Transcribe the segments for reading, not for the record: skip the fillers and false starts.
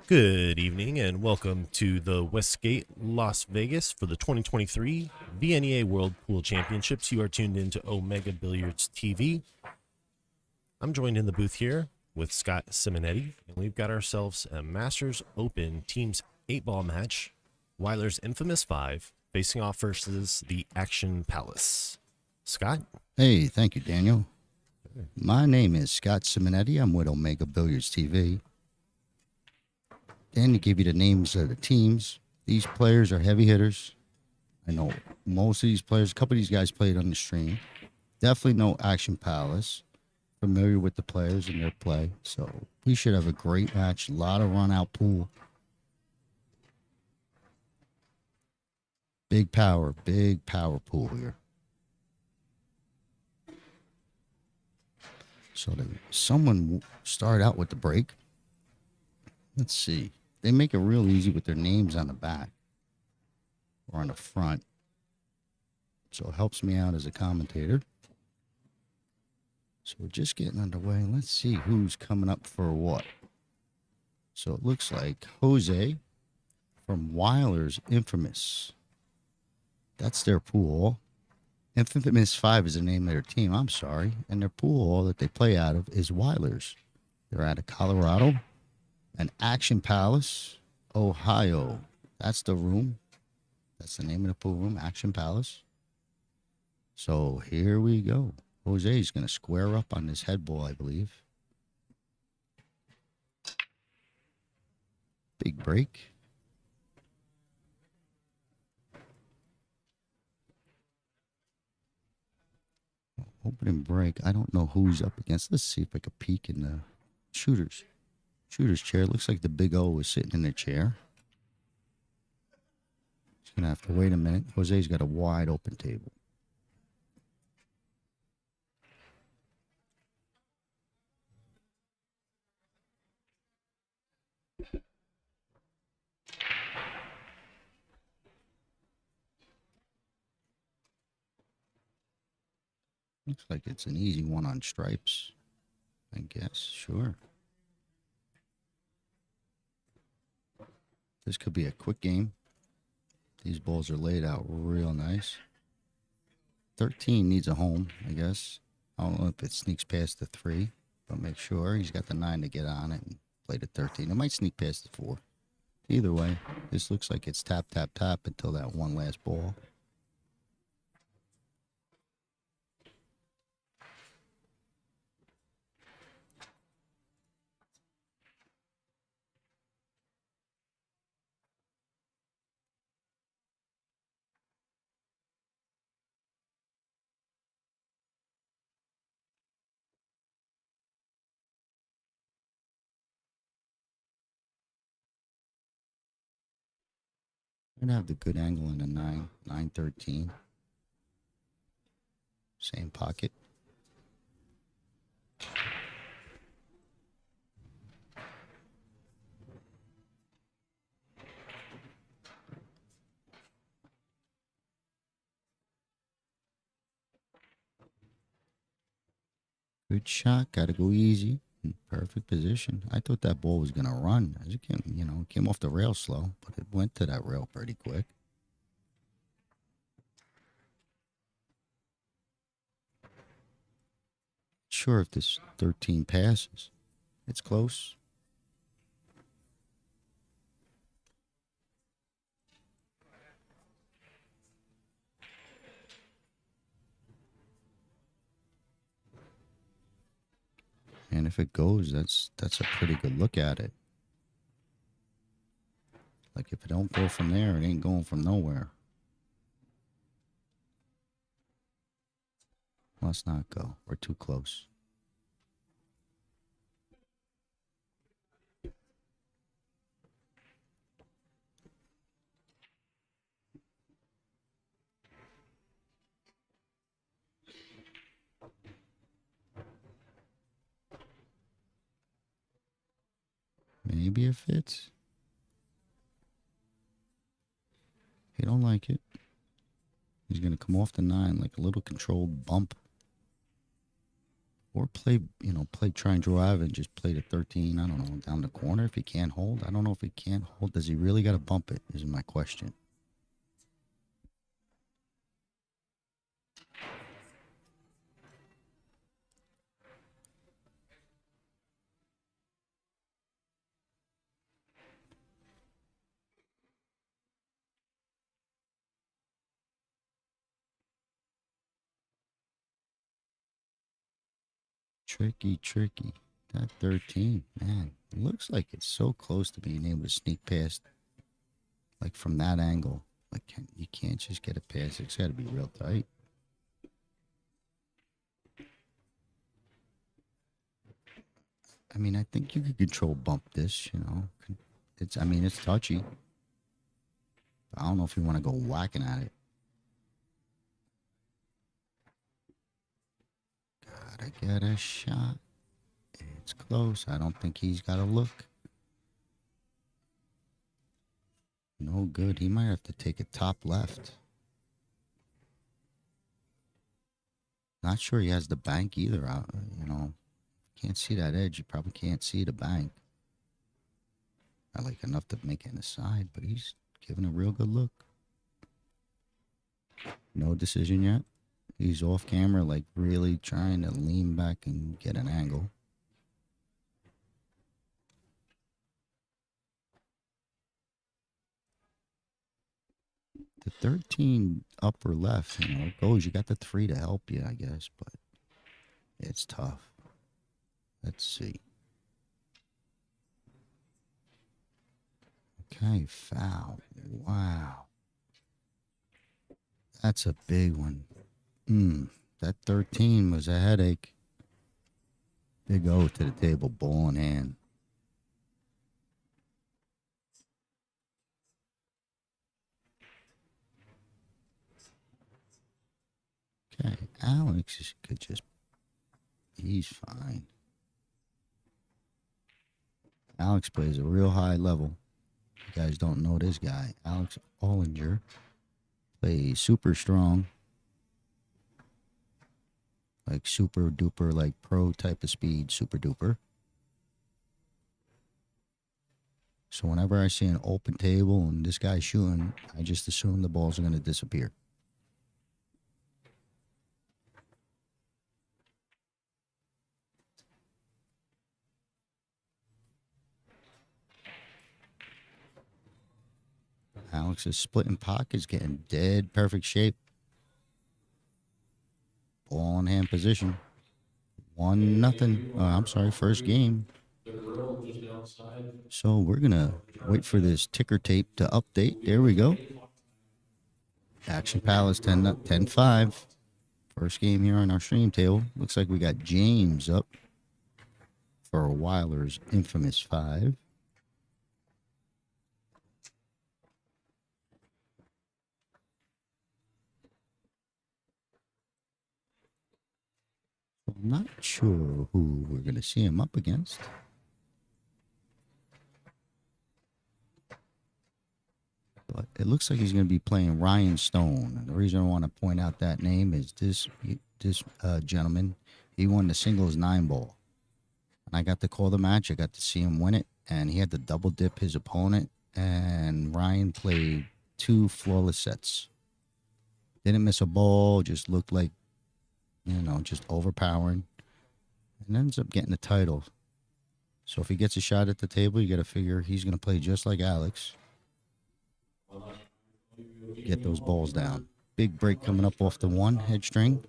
Good evening and welcome to the Westgate, Las Vegas for the 2023 VNEA World Pool Championships. You are tuned into Omega Billiards TV. I'm joined in the booth here with Scott Simonetti, and we've got ourselves a Masters Open Teams 8-ball match. Wyler's Infamous 5 facing off versus the Action Palace. Scott? Hey, thank you, Daniel. My name is Scott Simonetti. I'm with Omega Billiards TV. And to give you the names of the teams, these players are heavy hitters. I know most of these players, a couple of these guys played on the stream. Definitely know Action Palace. Familiar with the players and their play. So we should have a great match. A lot of run-out pool. Big power pool here. So someone started out with the break. Let's see. They make it real easy with their names on the back or on the front. So it helps me out as a commentator. So we're just getting underway. Let's see who's coming up for what. So it looks like Jose from Wyler's Infamous. That's their pool. Infamous 5 is the name of their team. I'm sorry. And their pool that they play out of is Wyler's. They're out of Colorado. And Action Palace, Ohio. That's the room. That's the name of the pool room, Action Palace. So here we go. Jose's going to square up on this head ball, I believe. Big break. Opening break. I don't know who's up against. Let's see if I can peek in the shooter's chair. Looks like the Big O is sitting in the chair. He's going to have to wait a minute. Jose's got a wide open table. Looks like it's an easy one on stripes, I guess. Sure. This could be a quick game. These balls are laid out real nice. 13 needs a home, I guess. I don't know if it sneaks past the 3, but make sure he's got the 9 to get on it and play the 13. It might sneak past the 4. Either way, this looks like it's tap, tap, tap until that one last ball. I'm going to have the good angle in the 9-13. Same pocket. Good shot. Got to go easy. Perfect position. I thought that ball was going to run. As it came, it came off the rail slow, but it went to that rail pretty quick. Sure if this 13 passes. It's close. And if it goes, that's a pretty good look at it. Like if it don't go from there, it ain't going from nowhere. Must not go. We're too close. Maybe it fits. He don't like it. He's going to come off the 9 like a little controlled bump. Or play, play try and draw out and just play the 13, I don't know, down the corner if he can't hold. I don't know if he can't hold. Does he really got to bump it, is my question. Tricky, tricky. That 13, man, it looks like it's so close to being able to sneak past, like from that angle. Like, you can't just get it past. It's got to be real tight. I mean, I think you could control bump this, it's touchy. I don't know if you want to go whacking at it. Gotta get a shot. It's close. I don't think he's got a look. No good. He might have to take it top left. Not sure he has the bank either. Can't see that edge. You probably can't see the bank. Not like enough to make it in the side, but he's giving a real good look. No decision yet. He's off camera, like really trying to lean back and get an angle. The 13 upper left, it goes. You got the 3 to help you, I guess, but it's tough. Let's see. Okay, foul. Wow. That's a big one. That 13 was a headache. Big O to the table, ball in hand. Okay, Alex could just, he's fine. Alex plays a real high level. You guys don't know this guy. Alex Olinger plays super strong. Like super duper, like pro type of speed, super duper. So whenever I see an open table and this guy's shooting, I just assume the balls are going to disappear. Alex is splitting pockets, getting dead perfect shape. Ball in hand position. 1-0. I'm sorry, first game. So we're going to wait for this ticker tape to update. There we go. Action Palace 10-5. First game here on our stream table. Looks like we got James up for Wyler's infamous 5. I'm not sure who we're going to see him up against. But it looks like he's going to be playing Ryan Stone. And the reason I want to point out that name is this gentleman, he won the singles 9-ball. And I got to call the match. I got to see him win it. And he had to double dip his opponent. And Ryan played 2 flawless sets. Didn't miss a ball. Just looked like, just overpowering. And ends up getting the title. So if he gets a shot at the table, you got to figure he's going to play just like Alex. Get those balls down. Big break coming up off the 1 head string.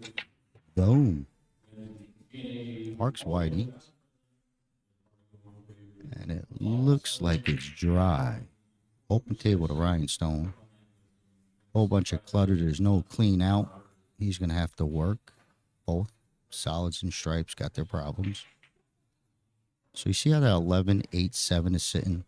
Boom. Parks Whitey. And it looks like it's dry. Open table to Ryan Stone. Whole bunch of clutter. There's no clean out. He's going to have to work. Both solids and stripes got their problems. So you see how that 11-8-7 is sitting?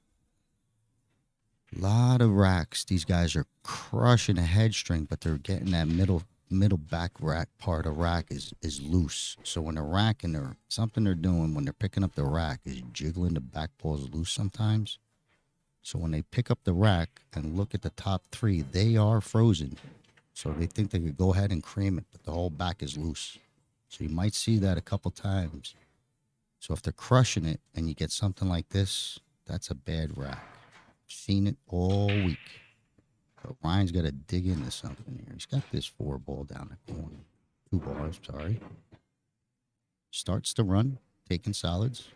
A lot of racks. These guys are crushing a head string, but they're getting that middle back rack part of rack is loose. So when they're racking, something they're doing when they're picking up the rack is jiggling the back balls loose sometimes. So when they pick up the rack and look at the top 3, they are frozen. So they think they could go ahead and cream it, but the whole back is loose. So you might see that a couple times. So if they're crushing it and you get something like this, that's a bad rack. I've seen it all week. But Ryan's got to dig into something here. He's got this 4-ball down the corner. 2 balls, sorry. Starts to run, taking solids.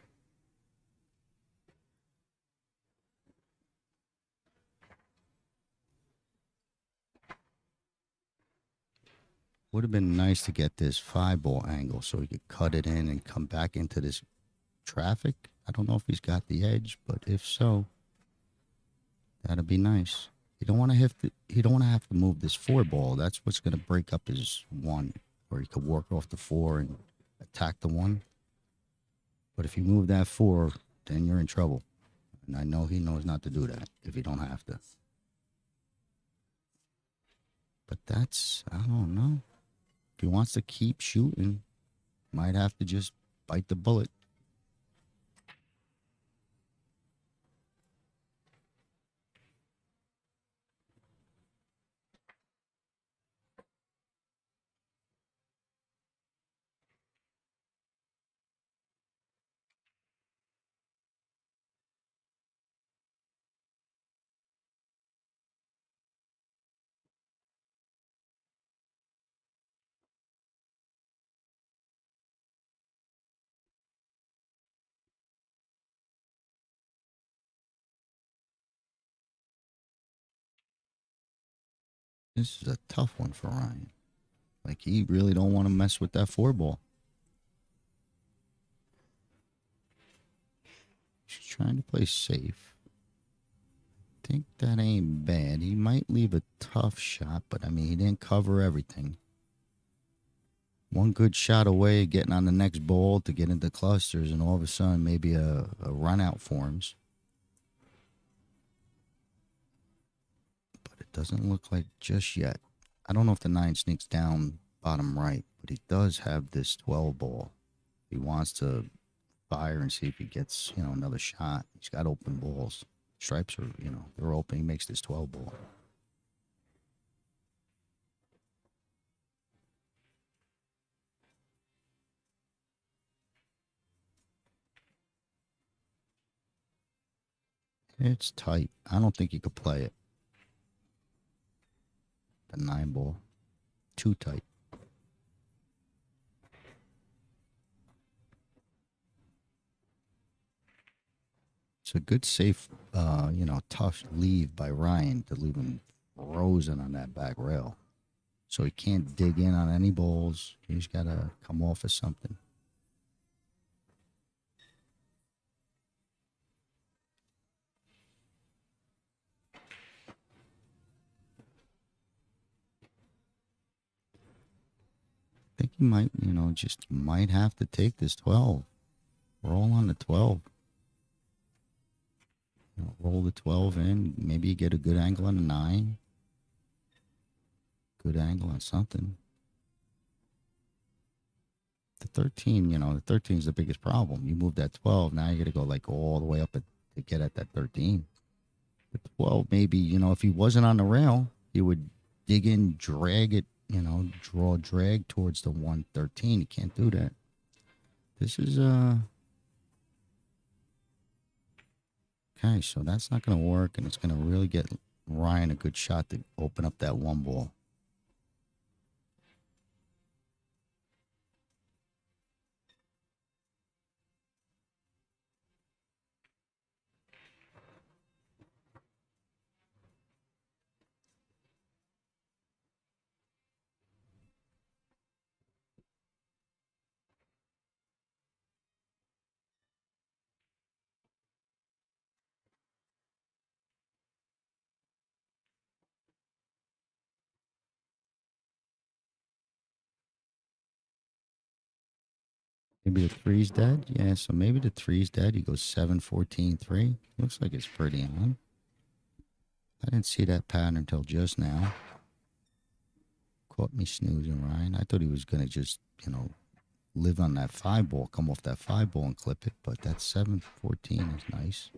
Would have been nice to get this 5-ball angle so he could cut it in and come back into this traffic. I don't know if he's got the edge, but if so, that'd be nice. You don't want to have to. You don't want to have to move this 4-ball. That's what's going to break up his 1, where he could work off the 4 and attack the 1. But if you move that 4, then you're in trouble. And I know he knows not to do that if you don't have to. But that's, I don't know. If he wants to keep shooting, might have to just bite the bullet. This is a tough one for Ryan. Like, he really don't want to mess with that 4-ball. He's trying to play safe. I think that ain't bad. He might leave a tough shot, but I mean, he didn't cover everything. One good shot away, getting on the next ball to get into clusters, and all of a sudden, maybe a run out forms. But it doesn't look like just yet. I don't know if the 9 sneaks down bottom right, but he does have this 12 ball. He wants to fire and see if he gets, another shot. He's got open balls. Stripes are, they're open. He makes this 12 ball. It's tight. I don't think he could play it. The 9 ball. Too tight. It's a good, safe, tough leave by Ryan to leave him frozen on that back rail. So he can't dig in on any balls. He's got to come off of something. I think he might, just might have to take this 12. Roll on the 12. Roll the 12 in. Maybe you get a good angle on the 9. Good angle on something. The 13, the 13 is the biggest problem. You move that 12, now you got to go like all the way up to get at that 13. The 12, maybe, if he wasn't on the rail, he would dig in, drag it, draw drag towards the 113. He can't do that. This is, okay, so that's not going to work, and it's going to really get Ryan a good shot to open up that 1 ball. Maybe the 3's dead? Yeah, so maybe the 3's dead. He goes 7, 14, 3. Looks like it's pretty on. I didn't see that pattern until just now. Caught me snoozing, Ryan. I thought he was going to just, live on that 5 ball, come off that 5 ball and clip it, but that 7, 14 is nice.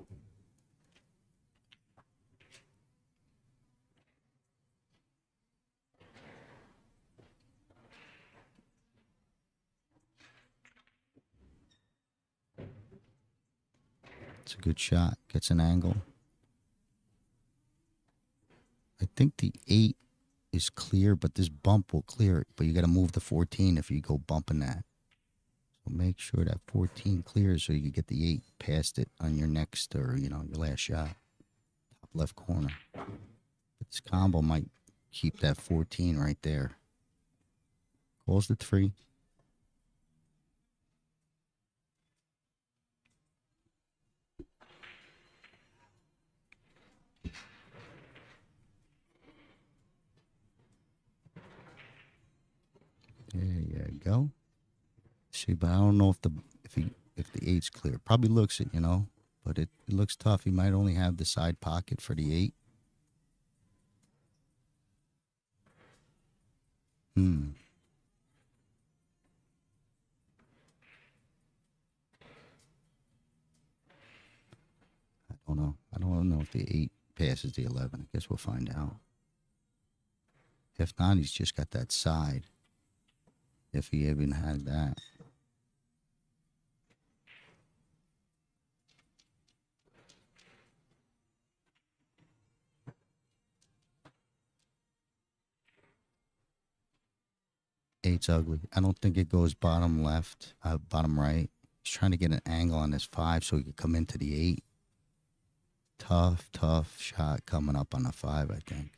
It's a good shot. Gets an angle. I think the 8 is clear, but this bump will clear it. But you got to move the 14 if you go bumping that. So make sure that 14 clears so you can get the 8 past it on your next or, your last shot. Top left corner. But this combo might keep that 14 right there. Calls the 3. There you go. See, but I don't know if the 8's clear. Probably looks it, but it looks tough. He might only have the side pocket for the 8. I don't know. I don't know if the 8 passes the 11. I guess we'll find out. If not, he's just got that side. If he even had that. Eight's ugly. I don't think it goes bottom left, bottom right. He's trying to get an angle on this 5 so he could come into the 8. Tough shot coming up on the 5, I think.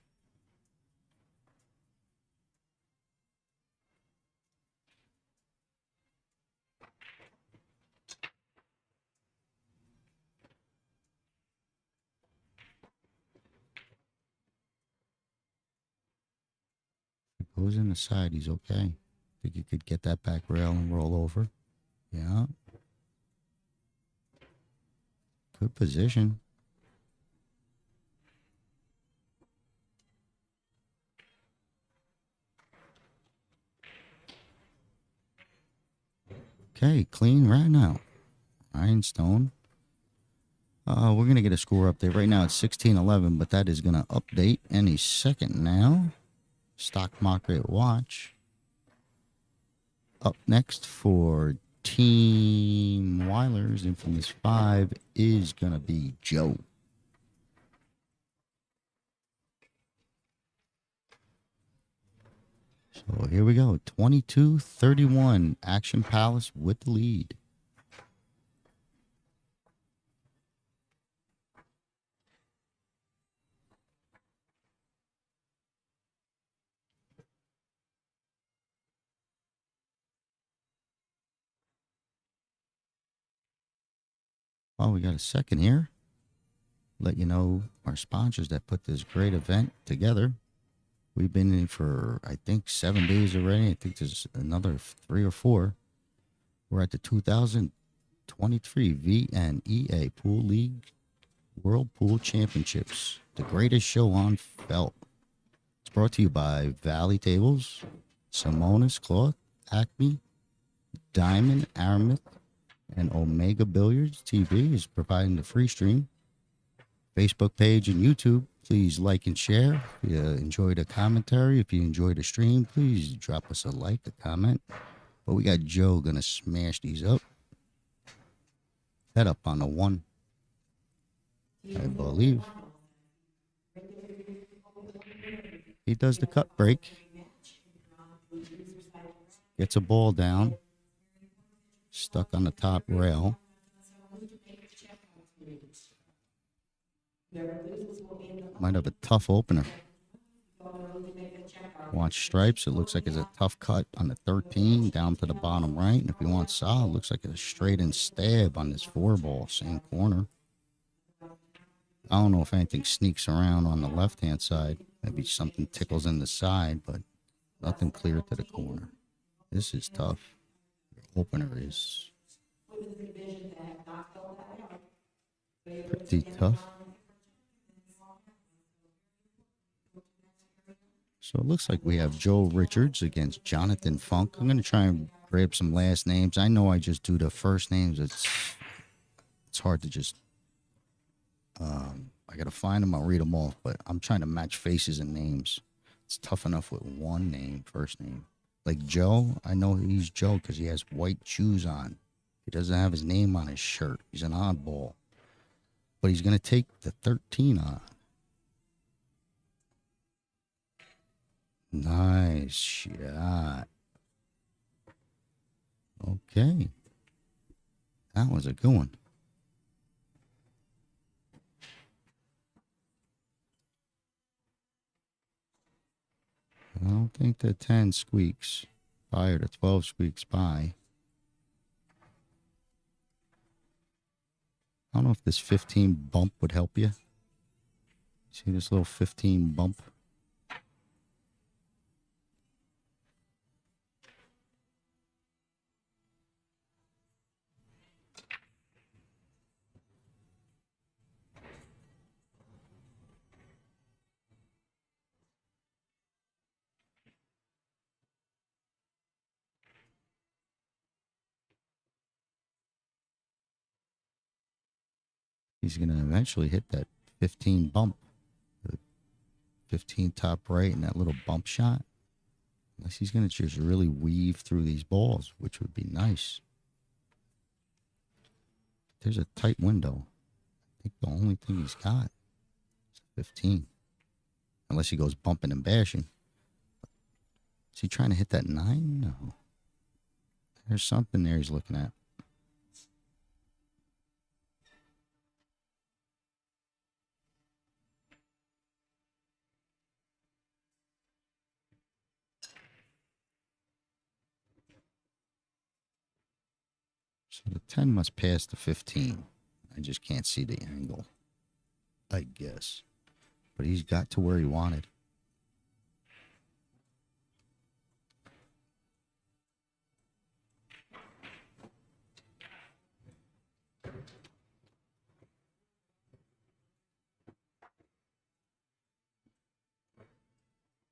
Goes in the side, he's okay. Think you could get that back rail and roll over. Yeah. Good position. Okay, clean right now. Rhinestone. We're going to get a score update. Right now it's 16-11, but that is going to update any second now. Stock market watch. Up next for Team Wyler's Infamous 5 is going to be Joe. So here we go. 22-31. Action Palace with the lead. Oh, we got a second here. Let you know our sponsors that put this great event together. We've been in for, I think, 7 days already. I think there's another 3 or 4. We're at the 2023 VNEA Pool League World Pool Championships, the greatest show on felt. It's brought to you by Valley Tables, Simonis Cloth, Acme, Diamond Aramith, and Omega Billiards TV is providing the free stream. Facebook page and YouTube, please like and share. If you enjoyed the commentary, if you enjoyed the stream, please drop us a like, a comment. But we got Joe going to smash these up. Head up on the 1, I believe. He does the cut break. Gets a ball down. Stuck on the top rail. Might have a tough opener. Watch stripes. It looks like it's a tough cut on the 13 down to the bottom right. And if you want solid, it looks like a straight and stab on this 4 ball, same corner. I don't know if anything sneaks around on the left-hand side. Maybe something tickles in the side, but nothing clear to the corner. This is tough. The opener is pretty tough. So it looks like we have Joe Richards against Jonathan Funk. I'm going to try and grab some last names. I know I just do the first names. It's hard to just... I got to find them. I'll read them off. But I'm trying to match faces and names. It's tough enough with one name, first name. Like Joe, I know he's Joe because he has white shoes on. He doesn't have his name on his shirt. He's an oddball. but he's going to take the 13 on. Nice shot. Okay. That was a good one. I don't think the 10 squeaks by or the 12 squeaks by. I don't know if this 15 bump would help you. See this little 15 bump? He's going to eventually hit that 15 bump. The 15 top right and that little bump shot. Unless he's going to just really weave through these balls, which would be nice. There's a tight window. I think the only thing he's got is 15. Unless he goes bumping and bashing. Is he trying to hit that 9? No. There's something there he's looking at. So the 10 must pass the 15. I just can't see the angle, I guess. But he's got to where he wanted.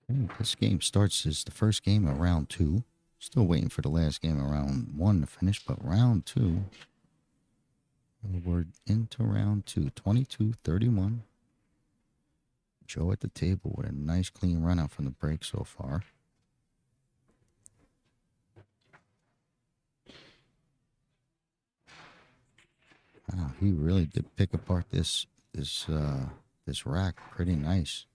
Okay, this game starts as the first game of round 2. Still waiting for the last game of round 1 to finish, but round 2. We're into round 2. 22-31. Joe at the table with a nice clean run out from the break so far. Wow, he really did pick apart this rack pretty nice.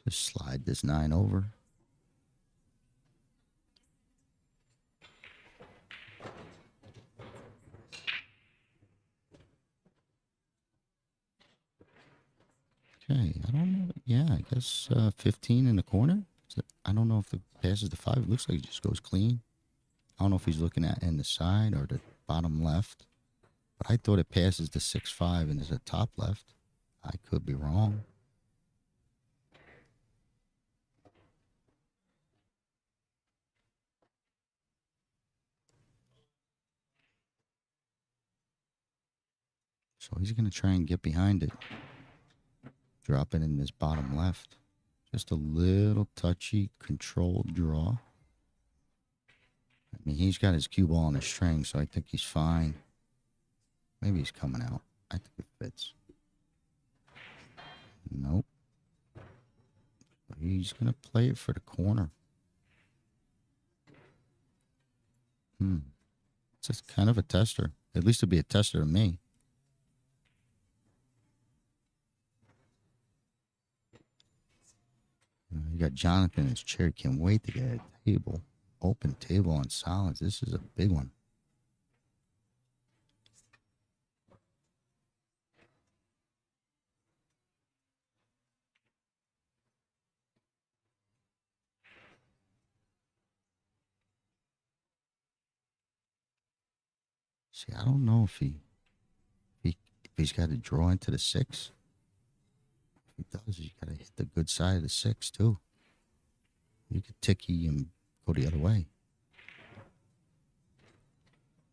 Just slide this 9 over. Okay, I don't know. Yeah, I guess 15 in the corner. I don't know if it passes the 5. It looks like it just goes clean. I don't know if he's looking at in the side or the bottom left. But I thought it passes the 6-5 and is a top left. I could be wrong. So he's going to try and get behind it. Drop it in this bottom left. Just a little touchy, controlled draw. I mean, he's got his cue ball on a string, so I think he's fine. Maybe he's coming out. I think it fits. Nope. He's going to play it for the corner. It's just kind of a tester. At least it'll be a tester to me. You got Jonathan in his chair. Can't wait to get a table. Open table on solids. This is a big one. See, I don't know if he's got to draw into the 6. If he does, he's got to hit the good side of the 6 too. You could ticky and go the other way.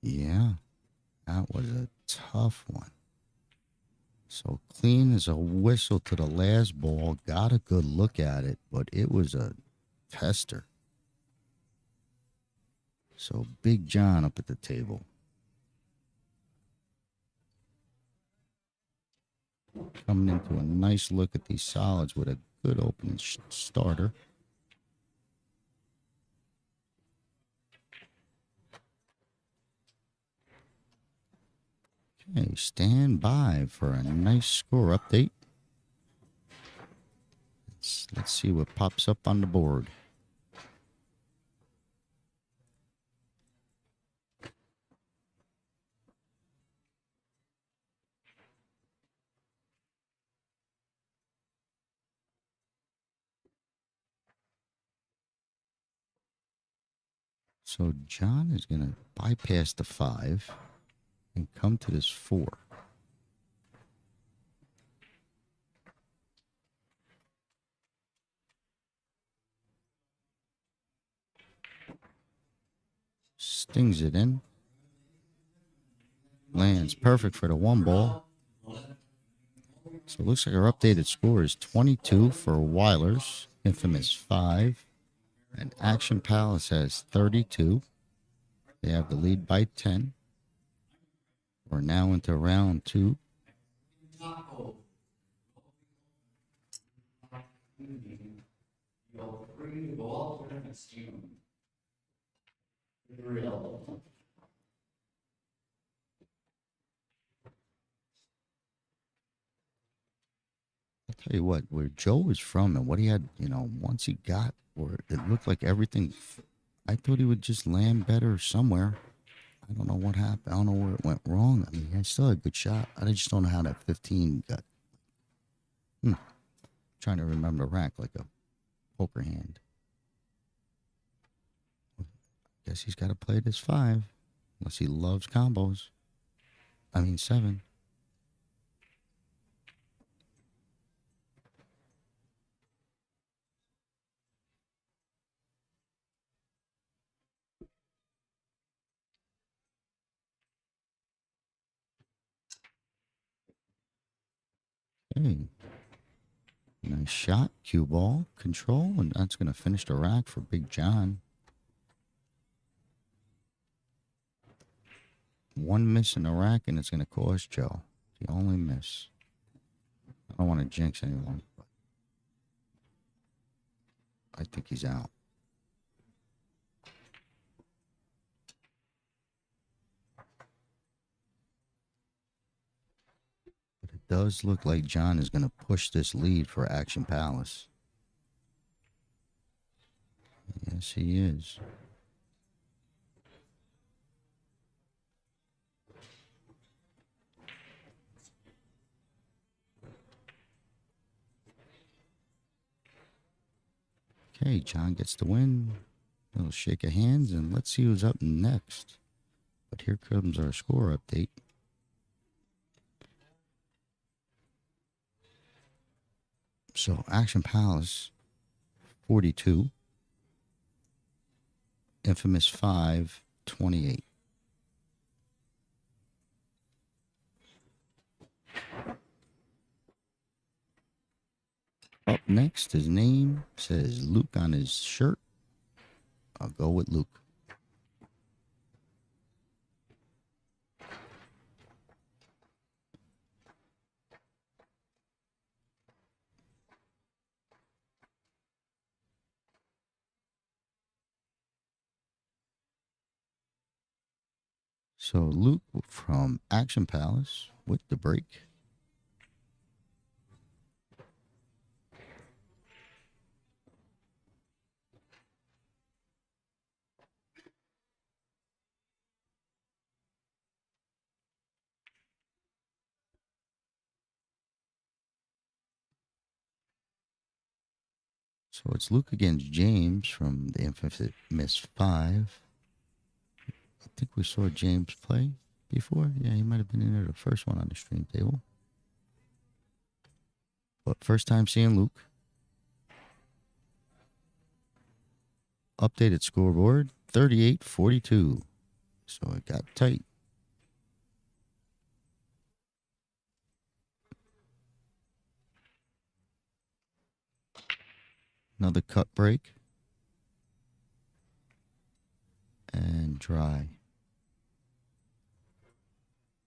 Yeah, that was a tough one. So clean as a whistle to the last ball. Got a good look at it, but it was a tester. So Big John up at the table. Coming into a nice look at these solids with a good opening starter. Okay, stand by for a nice score update. Let's see what pops up on the board. So John is going to bypass the 5 and come to this 4. Stings it in. Lands perfect for the 1 ball. So it looks like our updated score is 22 for Wyler's infamous 5. And Action Palace has 32. They have the lead by 10. We're now into round 2. I'll tell you what, where Joe was from and what he had, once he got where it looked like everything, I thought he would just land better somewhere. I don't know what happened. I don't know where it went wrong. I mean, he still had a good shot. I just don't know how that 15 got. Trying to remember the rack like a poker hand. Guess he's got to play this 5. Unless he loves combos. 7. Hey. Nice shot. Cue ball. Control. And that's going to finish the rack for Big John. 1 miss in the rack, and it's going to cost Joe. The only miss. I don't want to jinx anyone, but I think he's out. But it does look like John is going to push this lead for Action Palace. Yes, he is. Okay, John gets the win. A little shake of hands, and let's see who's up next. But here comes our score update. So, Action Palace, 42. Infamous 5, 28. Up next, his name says Luke on his shirt. I'll go with Luke. So Luke from Action Palace with the break. So it's Luke against James from the infamous 5. I think we saw James play before. Yeah, he might have been in there the first one on the stream table. But first time seeing Luke. Updated scoreboard, 38-42. So it got tight. Another cut break. And dry.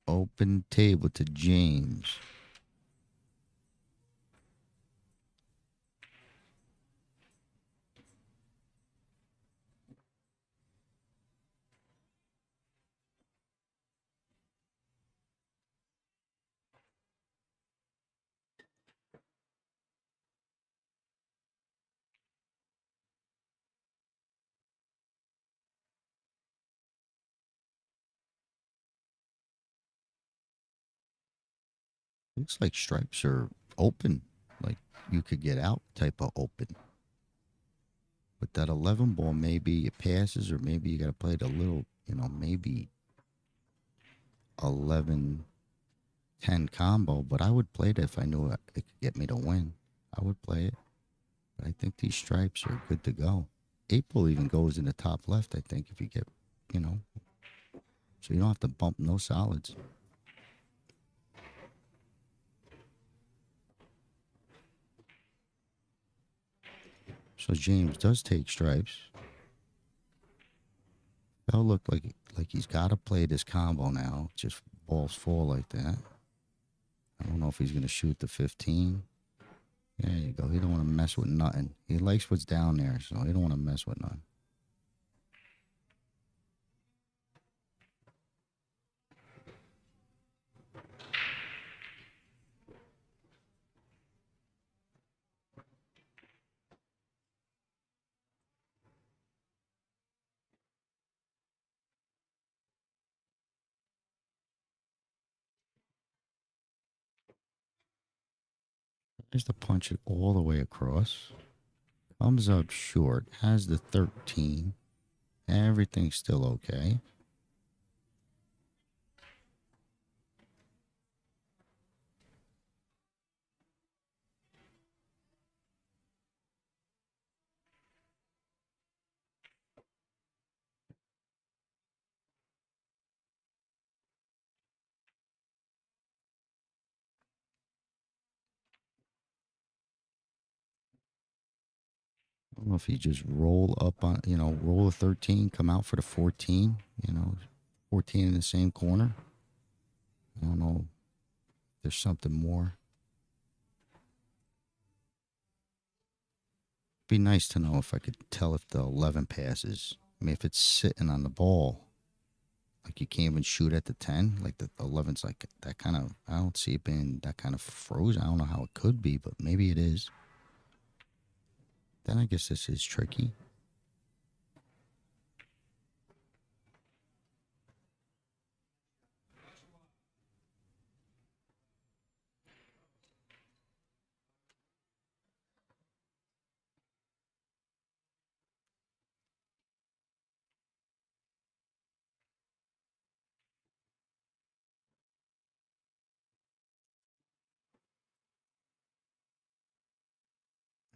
Open table to James. Looks like stripes are open. Like you could get out type of open. But that 11 ball, maybe it passes, or maybe you got to play it a little, maybe 11-10 combo. But I would play it if I knew it could get me to win. I would play it. But I think these stripes are good to go. 8 ball even goes in the top left, I think, if you get, so you don't have to bump no solids. So James does take stripes. That'll look like he's got to play this combo now. Just balls fall like that. I don't know if he's going to shoot the 15. There you go. He don't want to mess with nothing. He likes what's down there, so he don't want to mess with nothing. Tries to punch it all the way across. Comes up short. Has the 13. Everything's still okay. I don't know if he just roll up on, roll a 13, come out for the 14, 14 in the same corner. I don't know if there's something more. Be nice to know if I could tell if the 11 passes. I mean, if it's sitting on the ball, like you can't even shoot at the 10, like the 11's like that kind of, I don't see it being that kind of frozen. I don't know how it could be, but maybe it is. Then I guess this is tricky.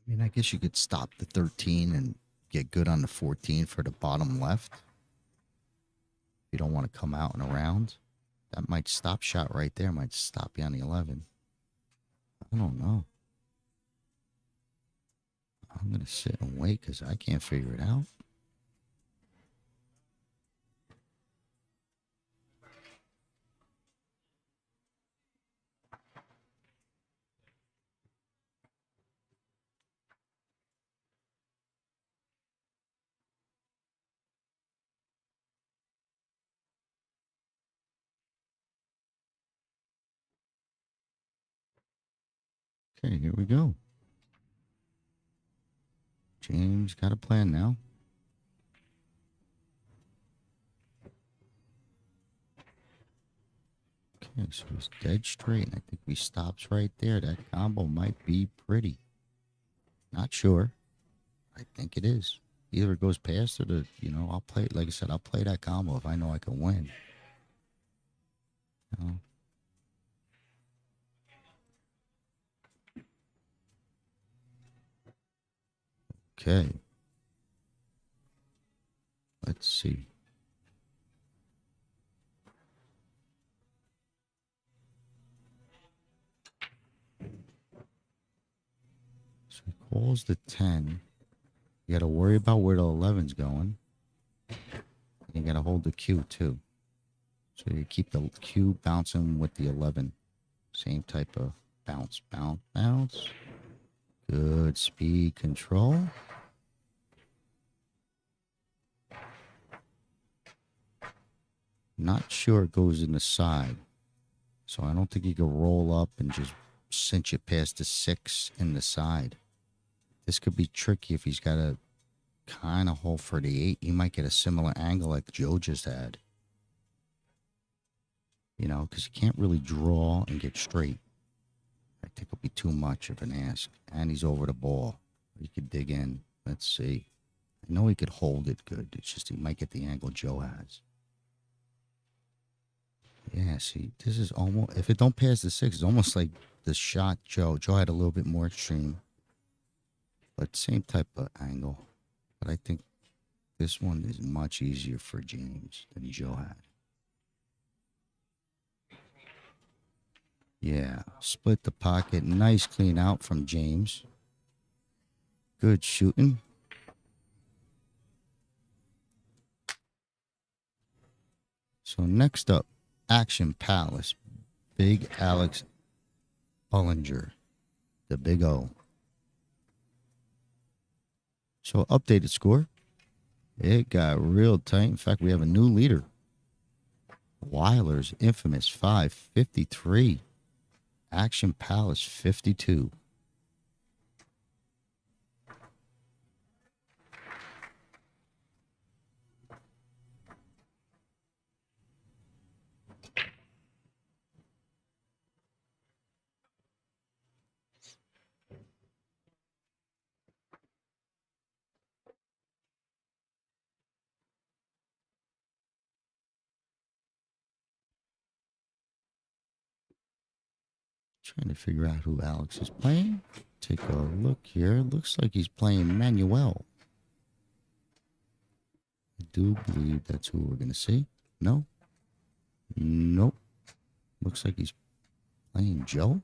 I mean, I guess you could stop the 13 and get good on the 14 for the bottom left. You don't want to come out and around. That might stop shot right there. Might stop you on the 11. I don't know. I'm going to sit and wait because I can't figure it out. Okay, here we go. James got a plan now. Okay, so he's dead straight. I think he stops right there. That combo might be pretty. Not sure. I think it is. Either it goes past or I'll play it. Like I said, I'll play that combo if I know I can win. Okay. Let's see. So So he calls the 10. You got to worry about where the 11's going. You got to hold the cue too. So you keep the cue bouncing with the 11. Same type of bounce, bounce, bounce. Good speed control. Not sure it goes in the side. So I don't think you can roll up and just cinch it past the 6 in the side. This could be tricky if he's got to kind of hold for the 8. He might get a similar angle like Joe just had. You know, because he can't really draw and get straight. I think it'll be too much of an ask. And he's over the ball. He could dig in. Let's see. I know he could hold it good. It's just he might get the angle Joe has. Yeah, see, this is almost, if it don't pass the 6, it's almost like the shot Joe. Joe had a little bit more extreme. But same type of angle. But I think this one is much easier for James than Joe had. Yeah, split the pocket. Nice clean out from James. Good shooting. So next up, Action Palace. Big Alex Olinger. The Big O. So updated score. It got real tight. In fact, we have a new leader. Wyler's infamous 553. Action Palace 52. Trying to figure out who Alex is playing. Take a look here. Looks like he's playing Manuel. I do believe that's who we're going to see. No? Nope. Looks like he's playing Joe.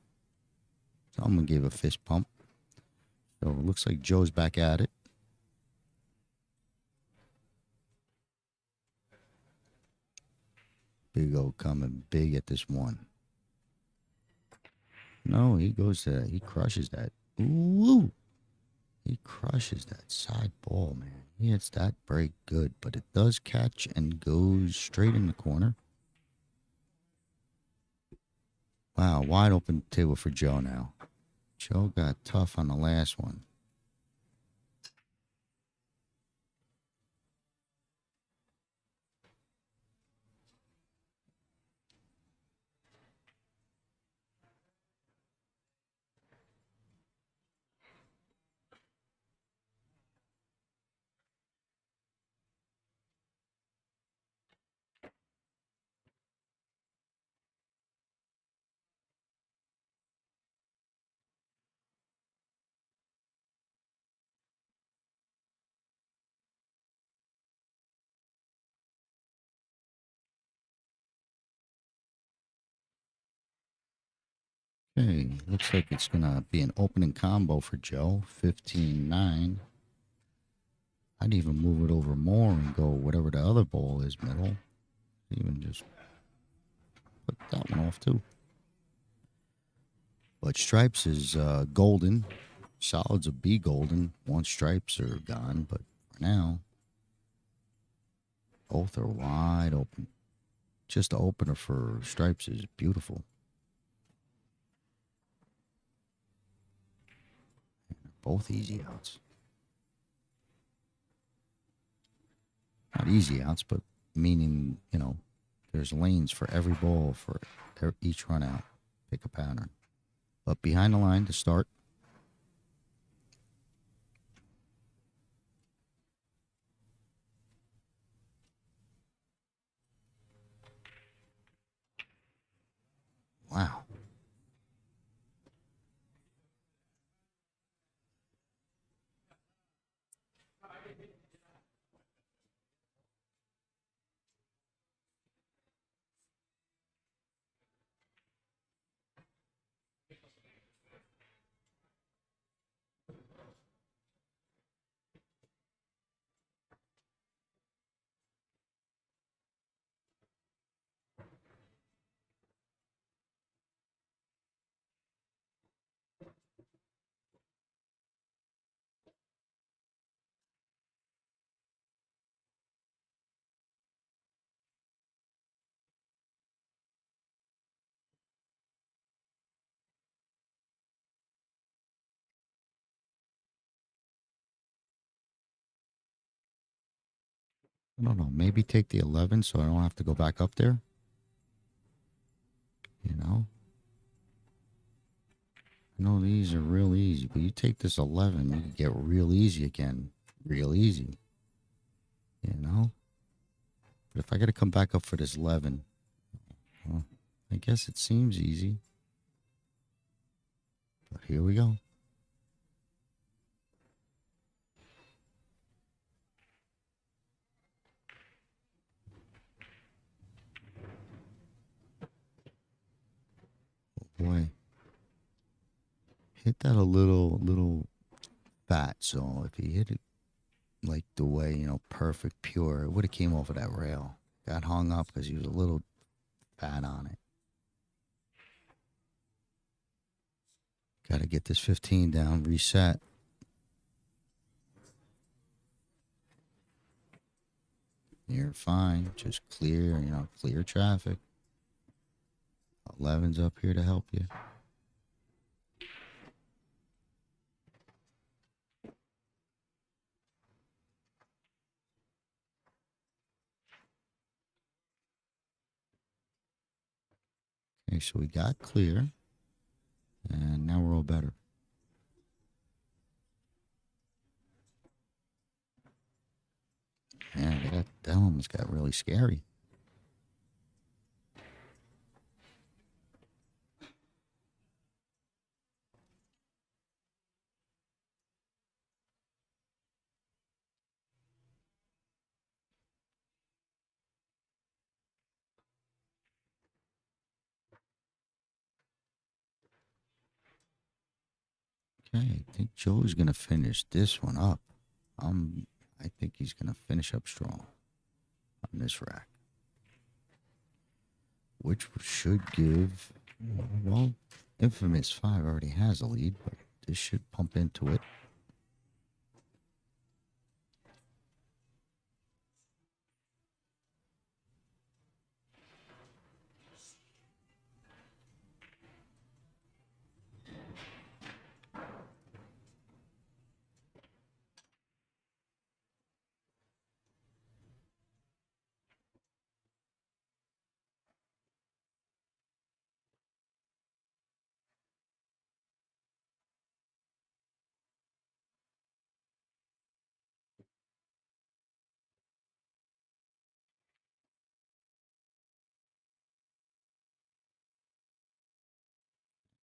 Someone gave a fist pump. So it looks like Joe's back at it. Big O coming big at this one. No, he goes to that. He crushes that. Ooh. He crushes that side ball, man. He hits that break good, but it does catch and goes straight in the corner. Wow, wide open table for Joe now. Joe got tough on the last one. Okay, looks like it's going to be an opening combo for Joe. 15-9. I'd even move it over more and go whatever the other ball is, middle. Even just put that one off too. But stripes is golden. Solids will be golden once stripes are gone. But for now, both are wide open. Just the opener for stripes is beautiful. Both easy outs. Not easy outs, but meaning, you know, there's lanes for every ball for each run out. Pick a pattern. But behind the line to start. Wow. I don't know. Maybe take the 11 so I don't have to go back up there. You know? I know these are real easy, but you take this 11, you can get real easy again. Real easy. You know? But if I got to come back up for this 11, well, I guess it seems easy. But here we go. Oh boy. Hit that a little fat. So if he hit it like the way, you know, perfect, pure, it would have came off of that rail. Got hung up because he was a little fat on it. Got to get this 15 down, reset. You're fine. Just clear, you know, clear traffic. 11's up here to help you. Okay, so we got clear. And now we're all better. Yeah, that almost got really scary. Okay, I think Joe's going to finish this one up. I think he's going to finish up strong on this rack. Which should give, well, Infamous 5 already has a lead, but this should pump into it.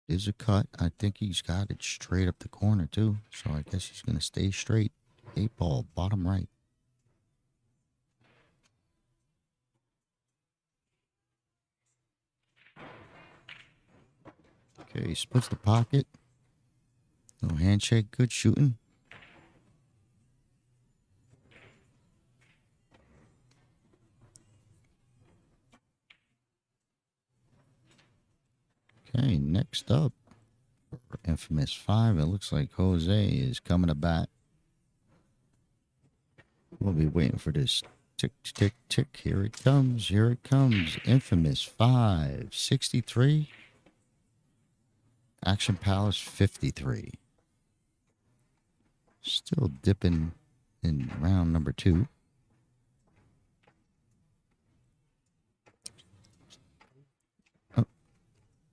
Is a cut. I think he's got it straight up the corner too. So I guess he's going to stay straight. 8-ball, bottom right. Okay, he splits the pocket. No handshake, good shooting. Okay, next up, for Infamous 5, it looks like Jose is coming to bat. We'll be waiting for this tick, tick, tick. Here it comes. Here it comes. Infamous 5, 63. Action Palace, 53. Still dipping in round number 2. Oh,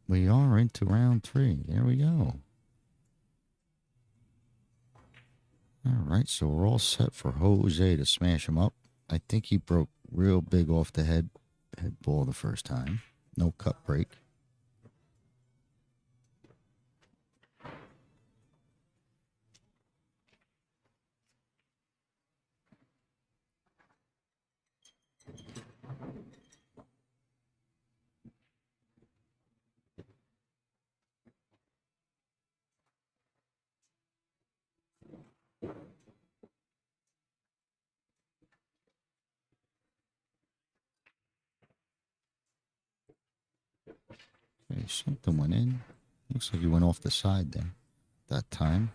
we are into round 3. There we go. All right, so we're all set for Jose to smash him up. I think he broke real big off the head ball the first time. No cut break. Okay, something went in. Looks like he went off the side there that time.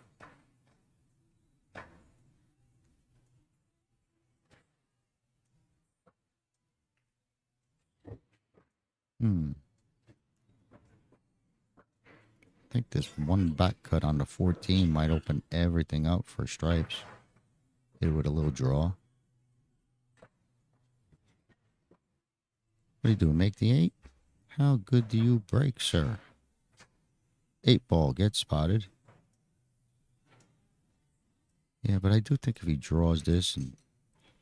I think this one back cut on the 14 might open everything up for stripes. Hit it with a little draw. What do you do? Make the 8? How good do you break, sir? 8 ball gets spotted. Yeah, but I do think if he draws this and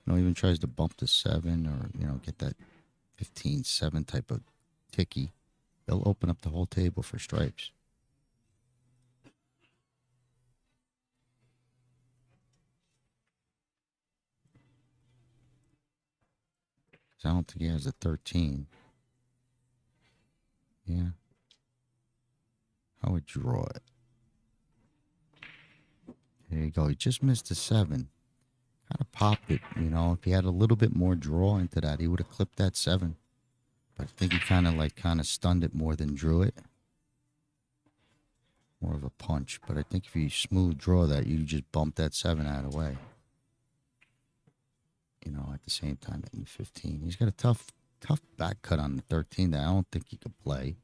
even tries to bump the 7 or get that 15-7 type of ticky, they'll open up the whole table for stripes. I don't think he has a 13. Yeah. I would draw it. There you go. He just missed a 7. Kind of popped it, If he had a little bit more draw into that, he would have clipped that 7. But I think he kind of stunned it more than drew it. More of a punch. But I think if you smooth draw that, you just bump that 7 out of the way. At the same time hitting the 15. He's got a tough back cut on the 13 that I don't think he could play.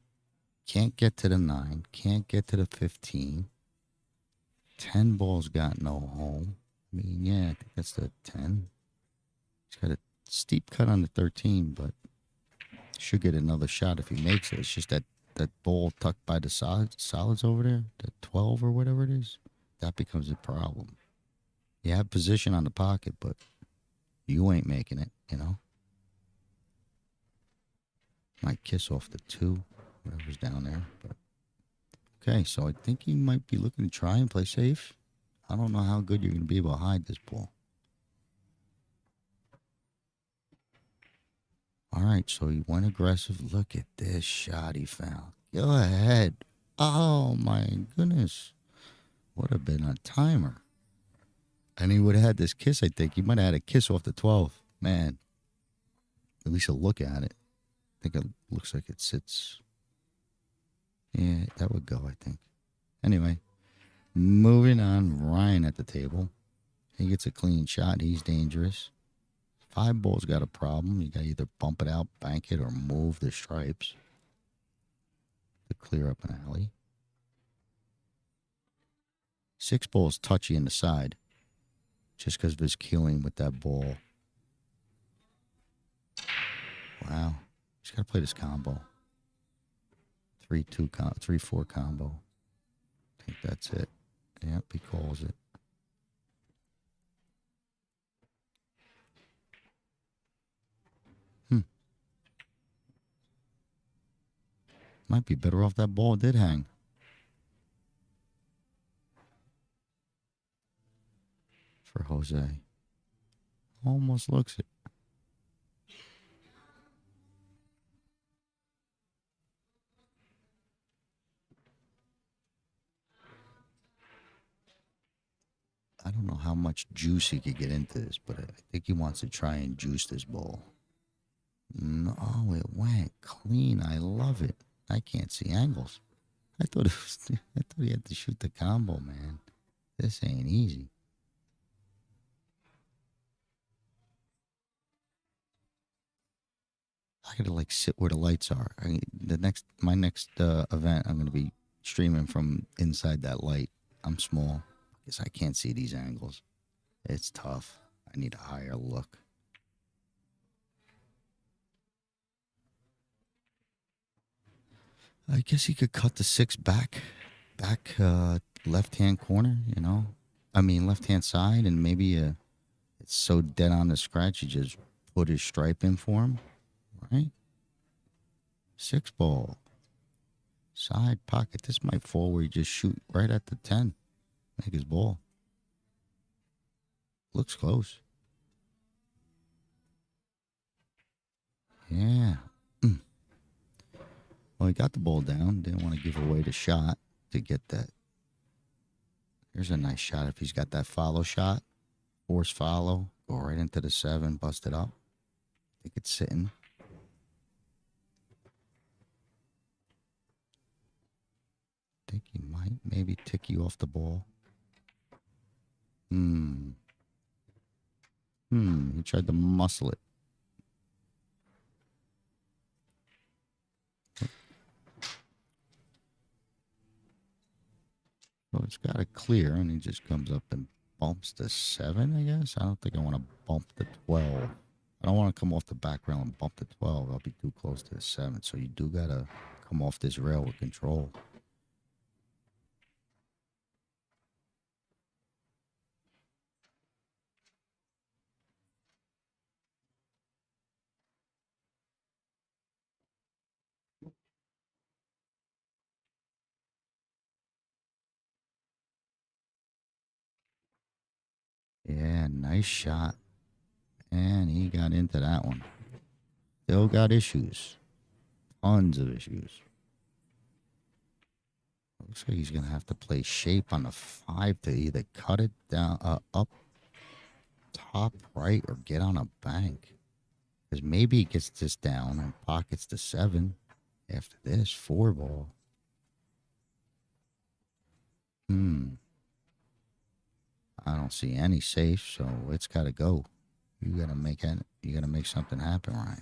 Can't get to the 9. Can't get to the 15. 10 ball's got no home. I mean, yeah, I think that's the 10. He's got a steep cut on the 13, but should get another shot if he makes it. It's just that ball tucked by the solids over there, the 12 or whatever it is, that becomes a problem. You have position on the pocket, but you ain't making it, Might kiss off the 2, whatever's down there. But okay, so I think he might be looking to try and play safe. I don't know how good you're going to be able to hide this ball. All right, so he went aggressive. Look at this shot he found. Go ahead. Oh, my goodness. Would have been a timer. And he would have had this kiss, I think. He might have had a kiss off the 12. Man, at least a look at it. I think it looks like it sits. Yeah, that would go, I think. Anyway, moving on. Ryan at the table. He gets a clean shot. He's dangerous. 5 ball's got a problem. You got to either bump it out, bank it, or move the stripes to clear up an alley. 6 ball's touchy in the side just because of his killing with that ball. Wow. He's got to play this combo. 3-4 combo. I think that's it. Yep, he calls it. Might be better off that ball did hang. For Jose. Almost looks it. I don't know how much juice he could get into this, but I think he wants to try and juice this ball. No, it went clean. I love it. I can't see angles. I thought he had to shoot the combo, man. This ain't easy. I gotta sit where the lights are. My next event, I'm gonna be streaming from inside that light. I'm small because I can't see these angles. It's tough. I need a higher look. I guess he could cut the 6 back left-hand corner, left-hand side, and maybe it's so dead on the scratch, you just put his stripe in for him, right? 6 ball. Side pocket. This might fall where you just shoot right at the 10. Make his ball. Looks close. Yeah. Well, he got the ball down. Didn't want to give away the shot to get that. Here's a nice shot if he's got that follow shot. Force follow. Go right into the 7. Bust it up. I think it's sitting. I think he might maybe tick you off the ball. He tried to muscle it. So it's got to clear, and he just comes up and bumps the 7, I guess. I don't think I want to bump the 12. I don't want to come off the back rail and bump the 12. I'll be too close to the 7. So you do got to come off this rail with control. Yeah, nice shot. And he got into that one. Still got issues. Tons of issues. Looks like he's going to have to play shape on the 5 to either cut it down up top right or get on a bank. Because maybe he gets this down and pockets the 7 after this 4 ball. I don't see any safe, so it's got to go. You got to make it. You got to make something happen, Ryan.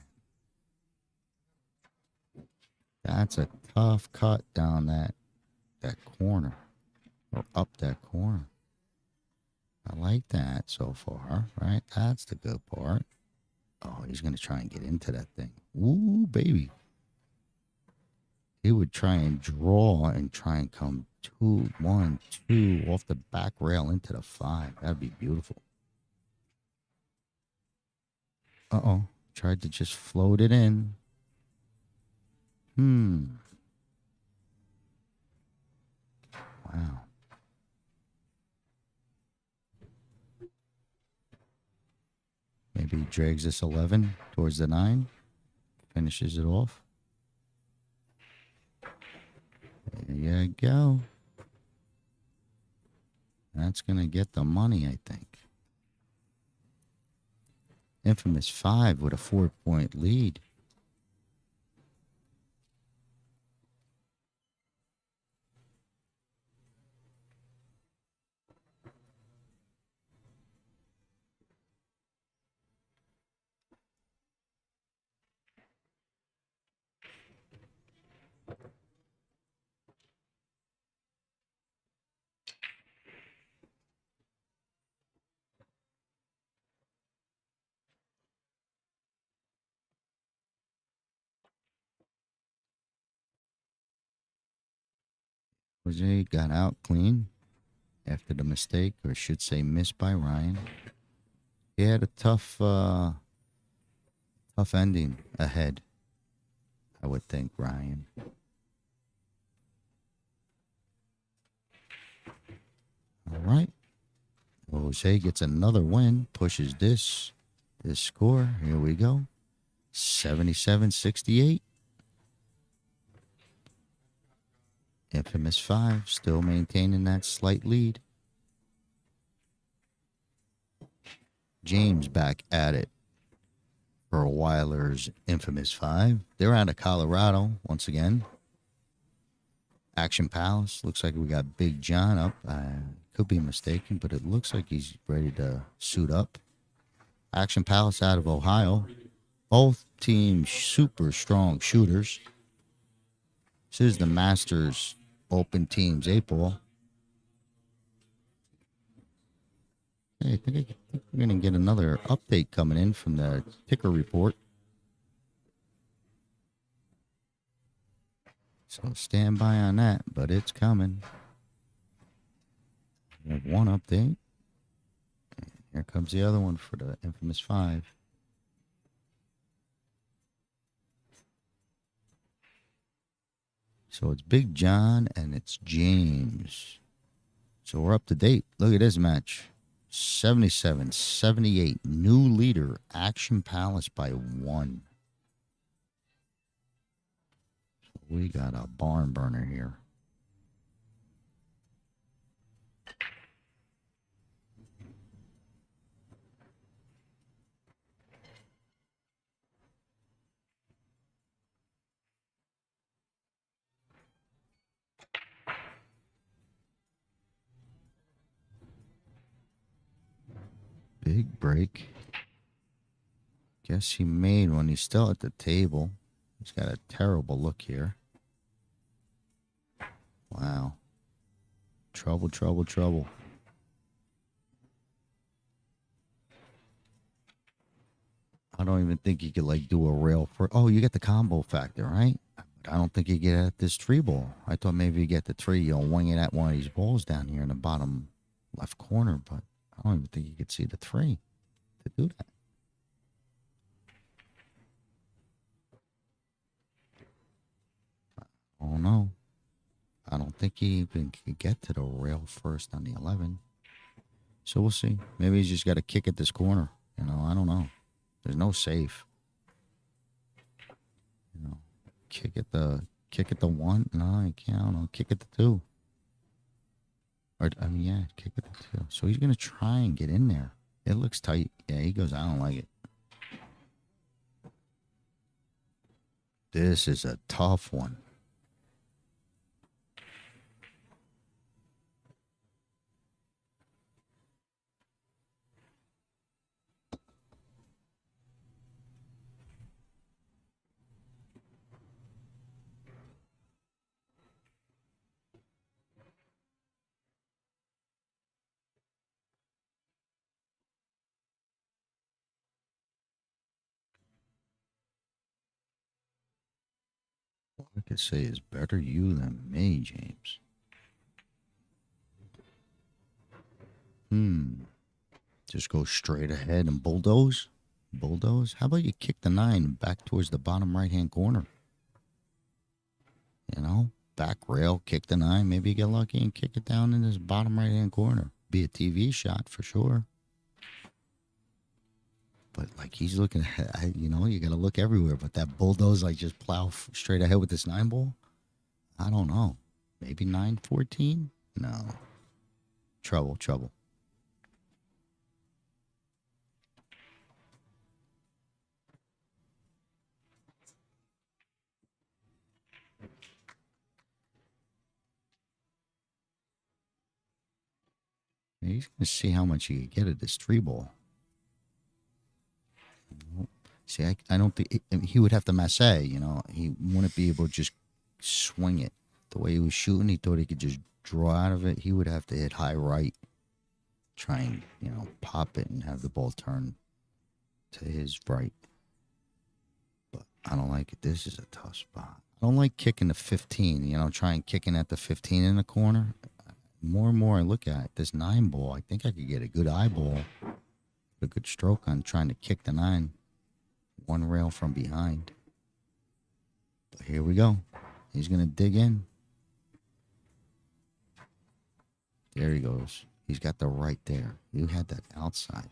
That's a tough cut down that corner or up that corner. I like that so far, right? That's the good part. Oh, he's going to try and get into that thing. Ooh, baby. He would try and draw and try and come 2, 1, 2 off the back rail into the 5. That'd be beautiful. Uh-oh. Tried to just float it in. Wow. Maybe he drags this 11 towards the 9. Finishes it off. There you go. That's going to get the money, I think. Infamous 5 with a 4-point lead. Jose got out clean after the mistake, or I should say miss by Ryan. He had a tough ending ahead, I would think, Ryan. All right. Jose gets another win, pushes this score. Here we go. 77-68. Infamous 5 still maintaining that slight lead. James back at it for Wyler's Infamous 5. They're out of Colorado once again. Action Palace. Looks like we got Big John up. Could be mistaken, but it looks like he's ready to suit up. Action Palace out of Ohio. Both teams super strong shooters. This is the Masters Open Teams 8-ball. Hey, I think we're going to get another update coming in from the ticker report. So stand by on that, but it's coming. We have one update. And here comes the other one for the Infamous 5. So it's Big John and it's James. So we're up to date. Look at this match. 77-78. New leader, Action Palace by 1. So we got a barn burner here. Big break. Guess he made one. He's still at the table. He's got a terrible look here. Wow. Trouble, trouble, trouble. I don't even think you could like do a rail for. Oh, you get the combo factor, right? But I don't think you get at this tree ball. I thought maybe you get the tree, you'll wing it at one of these balls down here in the bottom left corner, but I don't even think you could see the three to do that. Oh no. I don't think he even could get to the rail first on the 11. So we'll see. Maybe he's just got to kick at this corner. You know, I don't know. There's no safe. You know, kick at the one. No, I can't. I don't know. Kick at the two. Or I mean, yeah, kick at the two. So he's gonna try and get in there. It looks tight. Yeah, he goes. I don't like it. This is a tough one. All I could say is better you than me, James. Just go straight ahead and bulldoze. Bulldoze. How about you kick the 9 back towards the bottom right hand corner? You know, back rail, kick the 9. Maybe you get lucky and kick it down in this bottom right hand corner. Be a TV shot for sure. But like he's looking ahead, you know, you got to look everywhere. But that bulldoze, like just plow straight ahead with this 9 ball. I don't know. Maybe 9-14? No. Trouble. He's going to see how much he can get at this 3 ball. See, I don't think he would have to masse, you know. He wouldn't be able to just swing it. The way he was shooting, he thought he could just draw out of it. He would have to hit high right, try and, you know, pop it and have the ball turn to his right. But I don't like it. This is a tough spot. I don't like kicking the 15, you know, trying kicking at the 15 in the corner. More and more I look at it, this 9 ball, I think I could get a good eyeball, a good stroke on trying to kick the 9. One rail from behind. But here we go. He's going to dig in. There he goes. He's got the right there. You had that outside.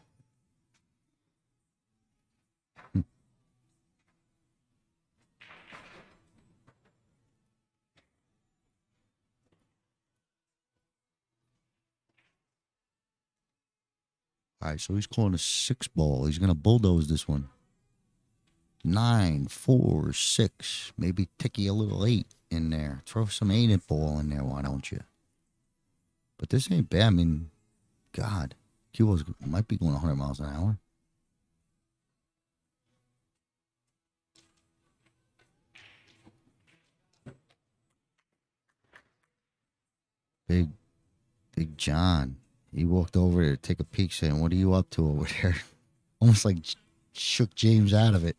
All right, so he's calling a 6 ball. He's going to bulldoze this one. 9, 4, 6. Maybe ticky a little 8 in there. Throw some 8 ball in there, why don't you? But this ain't bad. I mean, God, cue balls might be going 100 miles an hour. Big John. He walked over there to take a peek, saying, "What are you up to over there?" Almost like shook James out of it.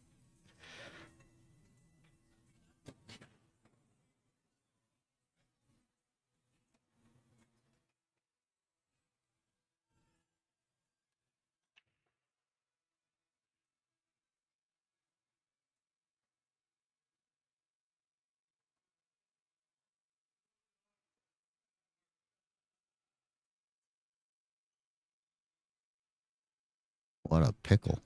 What a pickle.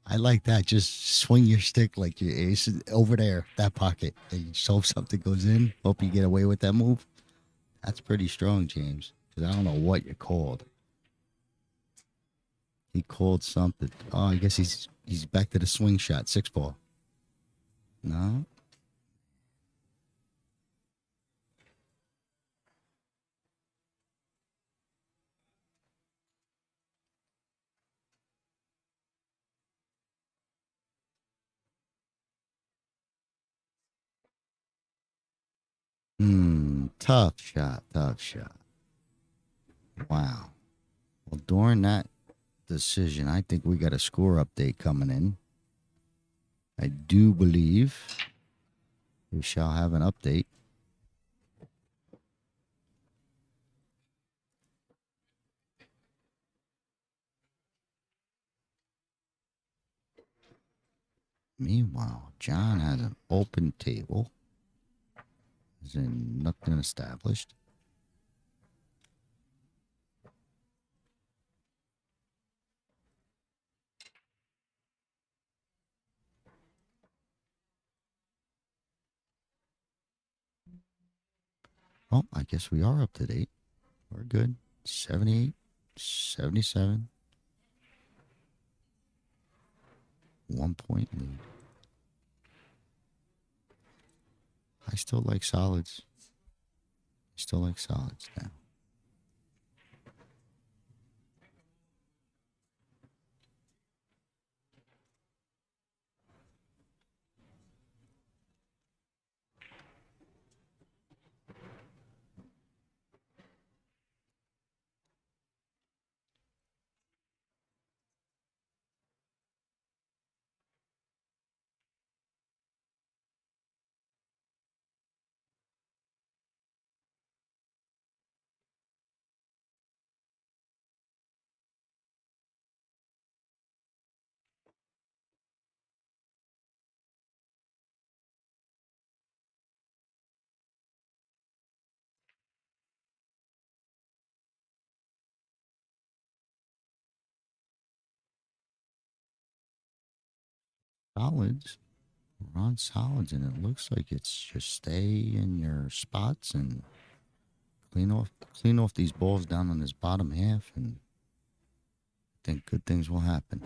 I like that. Just swing your stick like your ace over there, that pocket. And you just hope something goes in. Hope you get away with that move. That's pretty strong, James. Because I don't know what you called. He called something. Oh, I guess he's back to the swing shot. 6 ball. No? Tough shot. Wow. Well, during that decision. I think we got a score update coming in. I do believe we shall have an update. Meanwhile, John has an open table. As in nothing established. Oh, I guess we are up to date. We're good. 78, 77. 1 point lead. I still like solids. Still like solids now. Solids. We're on solids, and it looks like it's just stay in your spots and clean off these balls down on this bottom half, and I think good things will happen.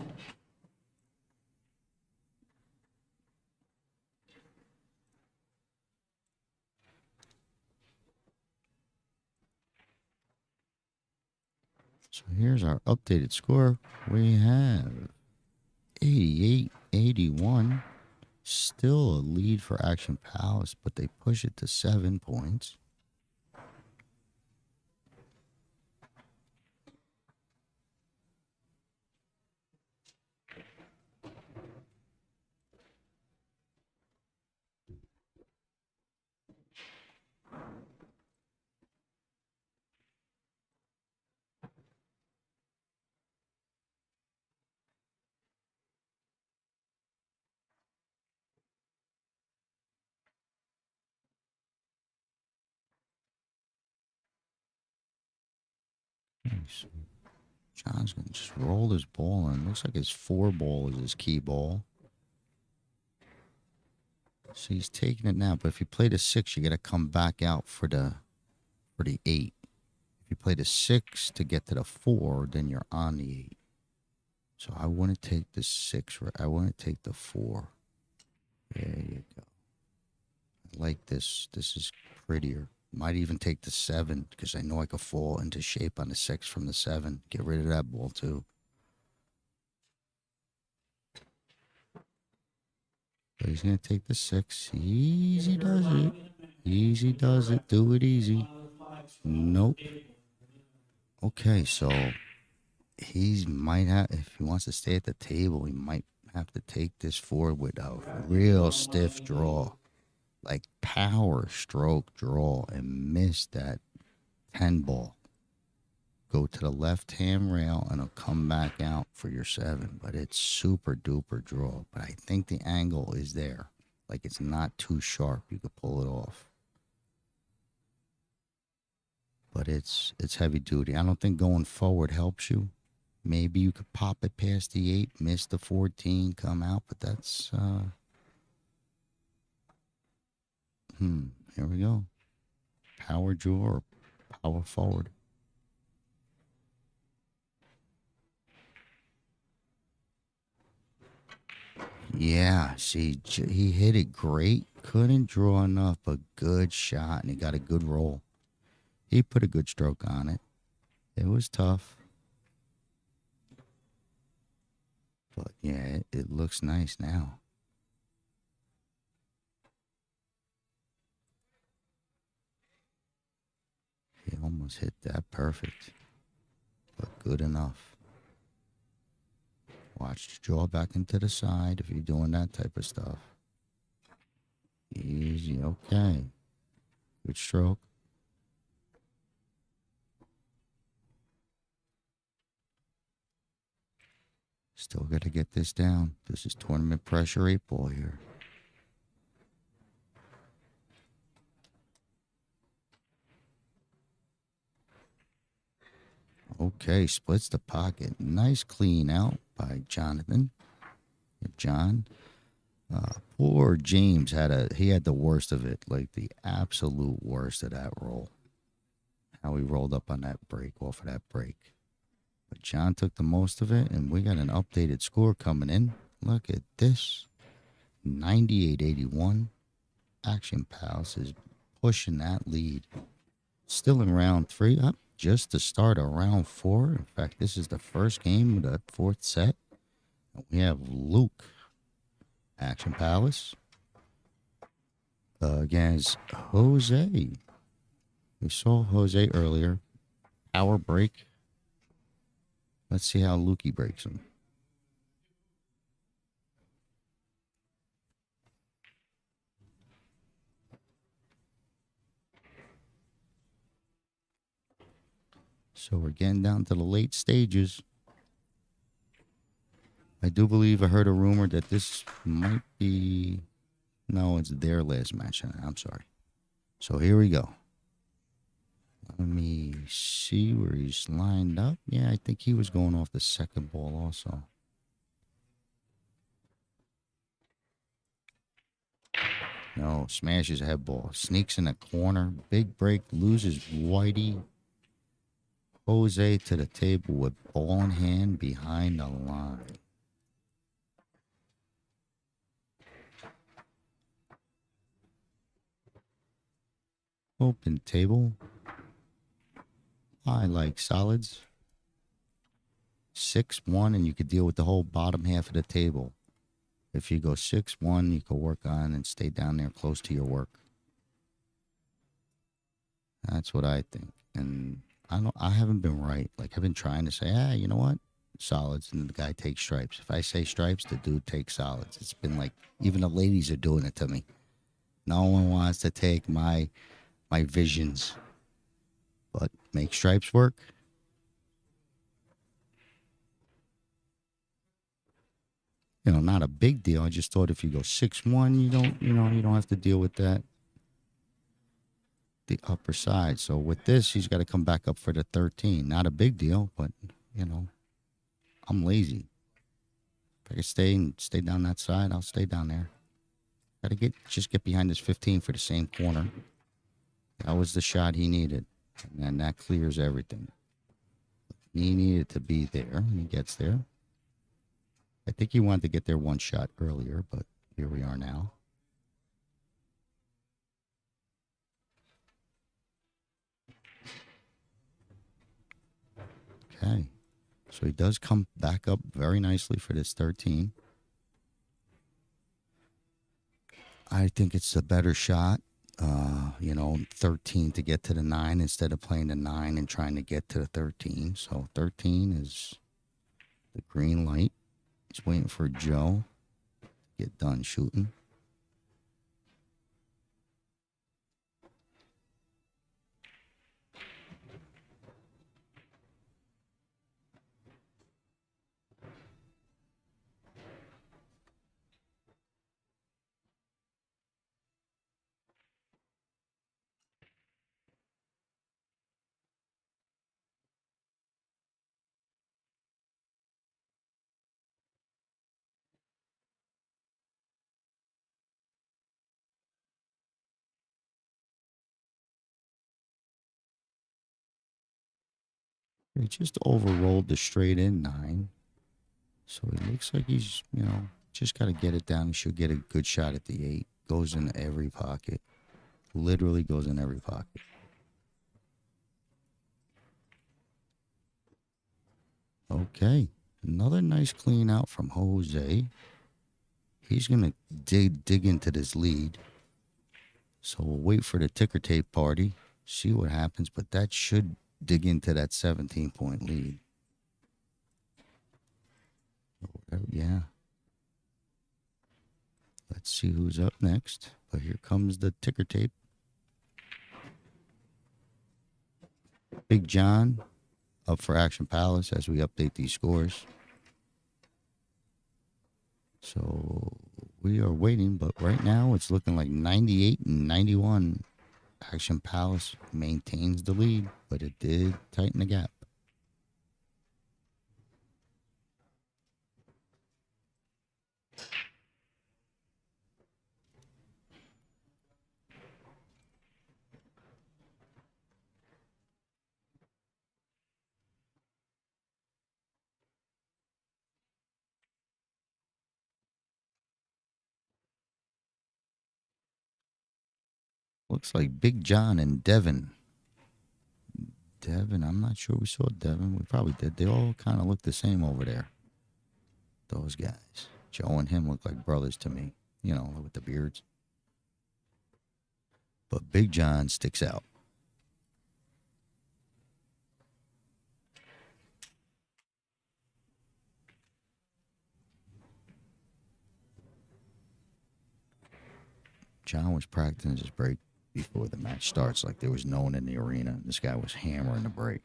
So here's our updated score. We have 88-81. Still a lead for Action Palace, but they push it to 7 points. Okay, so John's going to just roll his ball, and it looks like his 4 ball is his key ball. So he's taking it now, but if you play the 6, you got to come back out for the 8. If you play the 6 to get to the 4, then you're on the 8. So I want to take the 6. I want to take the 4. There you go. I like this. This is prettier. Might even take the 7 because I know I could fall into shape on the 6 from the 7. Get rid of that ball too. But he's going to take the 6. Easy does it. Easy does it. Do it easy. Nope. Okay, so he might have, if he wants to stay at the table, he might have to take this forward with a real stiff draw. Like power stroke draw and miss that 10 ball. Go to the left hand rail and it'll come back out for your 7. But it's super duper draw. But I think the angle is there. Like it's not too sharp. You could pull it off. But it's heavy duty. I don't think going forward helps you. Maybe you could pop it past the 8, miss the 14, come out. But that's here we go. Power draw or power forward. Yeah, see, he hit it great. Couldn't draw enough, but good shot, and he got a good roll. He put a good stroke on it. It was tough. But, yeah, it looks nice now. He almost hit that perfect, but good enough. Watch, draw back into the side if you're doing that type of stuff. Easy, okay. Good stroke. Still got to get this down. This is tournament pressure 8-ball here. Okay, splits the pocket. Nice clean out by Jonathan. John. Poor James had the worst of it, like the absolute worst of that roll. How he rolled up on that break, off of that break. But John took the most of it, and we got an updated score coming in. Look at this. 98-81. Action Pals is pushing that lead. Still in round 3, up just to start of round 4. In fact, this is the first game of the 4th set. We have Luke, Action Palace, against Jose. We saw Jose earlier. Power break. Let's see how Lukey breaks him. So we're getting down to the late stages. I do believe I heard a rumor that this might be... No, it's their last match. I'm sorry. So here we go. Let me see where he's lined up. Yeah, I think he was going off the second ball also. No, smashes head ball. Sneaks in the corner. Big break. Loses Whitey. Jose to the table with ball in hand behind the line. Open table. I like solids. 6-1, and you could deal with the whole bottom half of the table. If you go 6-1, you can work on and stay down there close to your work. That's what I think. And I haven't been right. Like, I've been trying to say, you know what? Solids, and the guy takes stripes. If I say stripes, the dude takes solids. It's been like, even the ladies are doing it to me. No one wants to take my visions. But make stripes work. You know, not a big deal. I just thought if you go 6-1, you don't have to deal with that. The upper side. So with this, he's got to come back up for the 13. Not a big deal, but I'm lazy. If I can stay down that side, I'll stay down there. Got to just get behind this 15 for the same corner. That was the shot he needed. And then that clears everything. He needed to be there, and he gets there. I think he wanted to get there one shot earlier, but here we are now. Okay. So he does come back up very nicely for this 13. I think it's a better shot. 13 to get to the 9 instead of playing the 9 and trying to get to the 13. So 13 is the green light. He's waiting for Joe to get done shooting. He just overrolled the straight in 9. So it looks like he's, just got to get it down. He should get a good shot at the 8. Goes in every pocket. Literally goes in every pocket. Okay. Another nice clean out from Jose. He's going to dig into this lead. So we'll wait for the ticker tape party. See what happens. But that should dig into that 17-point lead. Yeah. Let's see who's up next. But here comes the ticker tape. Big John up for Action Palace as we update these scores. So we are waiting, but right now it's looking like 98 and 91. Action Palace maintains the lead, but it did tighten the gap. Looks like Big John and Devin. Devin, I'm not sure we saw Devin. We probably did. They all kind of look the same over there. Those guys. Joe and him look like brothers to me, you know, with the beards. But Big John sticks out. John was practicing his break before the match starts, like there was no one in the arena. This guy was hammering the break.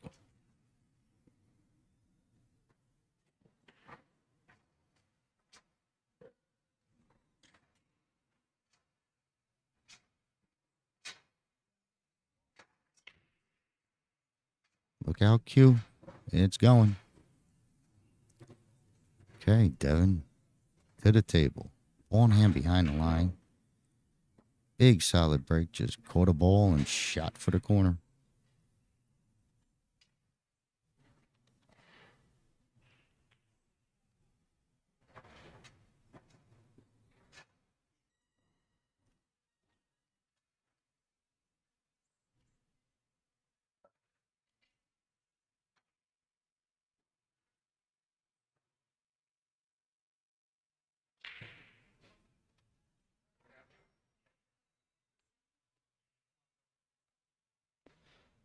Look out, Q. It's going. Okay, Devin to the table. On hand behind the line. Big solid break. Just caught a ball and shot for the corner.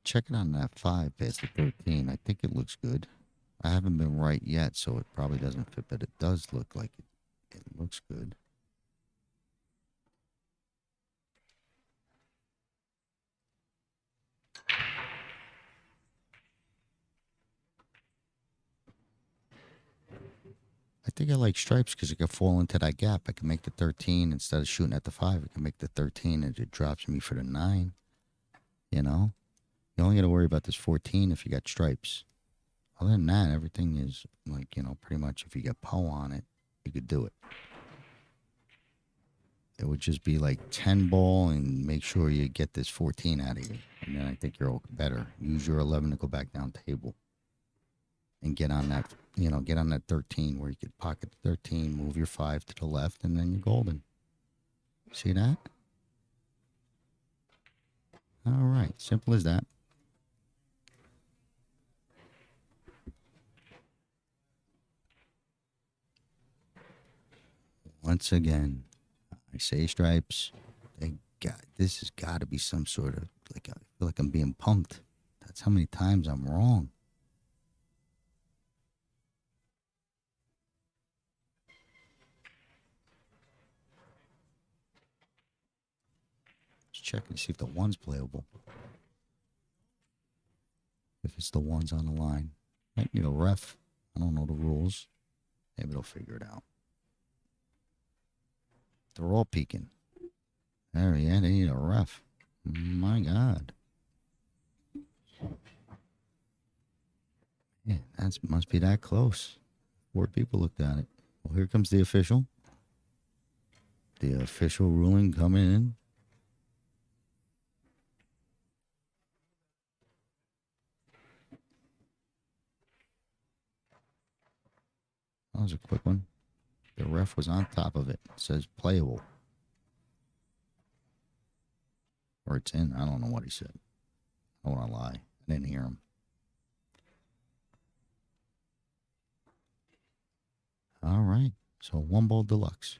Checking on that 5 past the 13. I think it looks good. I haven't been right yet, so it probably doesn't fit, but it does look like it looks good. I think I like stripes because it can fall into that gap. I can make the 13 instead of shooting at the 5. I can make the 13 and it drops me for the 9. You know? You only got to worry about this 14 if you got stripes. Other than that, everything is like, you know, pretty much if you get Poe on it, you could do it. It would just be like 10 ball and make sure you get this 14 out of you. And then I think you're better. Use your 11 to go back down table. And get on that, you know, get on that 13 where you could pocket the 13, move your 5 to the left, and then you're golden. See that? All right. Simple as that. Once again, I say stripes. This has got to be some sort of, like, I feel like I'm being punked. That's how many times I'm wrong. Just checking to see if the 1's playable. If it's the 1's on the line. Might need a ref. I don't know the rules. Maybe they'll figure it out. They're all peeking. There, yeah, they need a ref. My God. Yeah, that must be that close. 4 people looked at it. Well, here comes the official. The official ruling coming in. That was a quick one. The ref was on top of it. It says playable. Or it's in. I don't know what he said. I don't want to lie. I didn't hear him. All right. So 1 ball deluxe.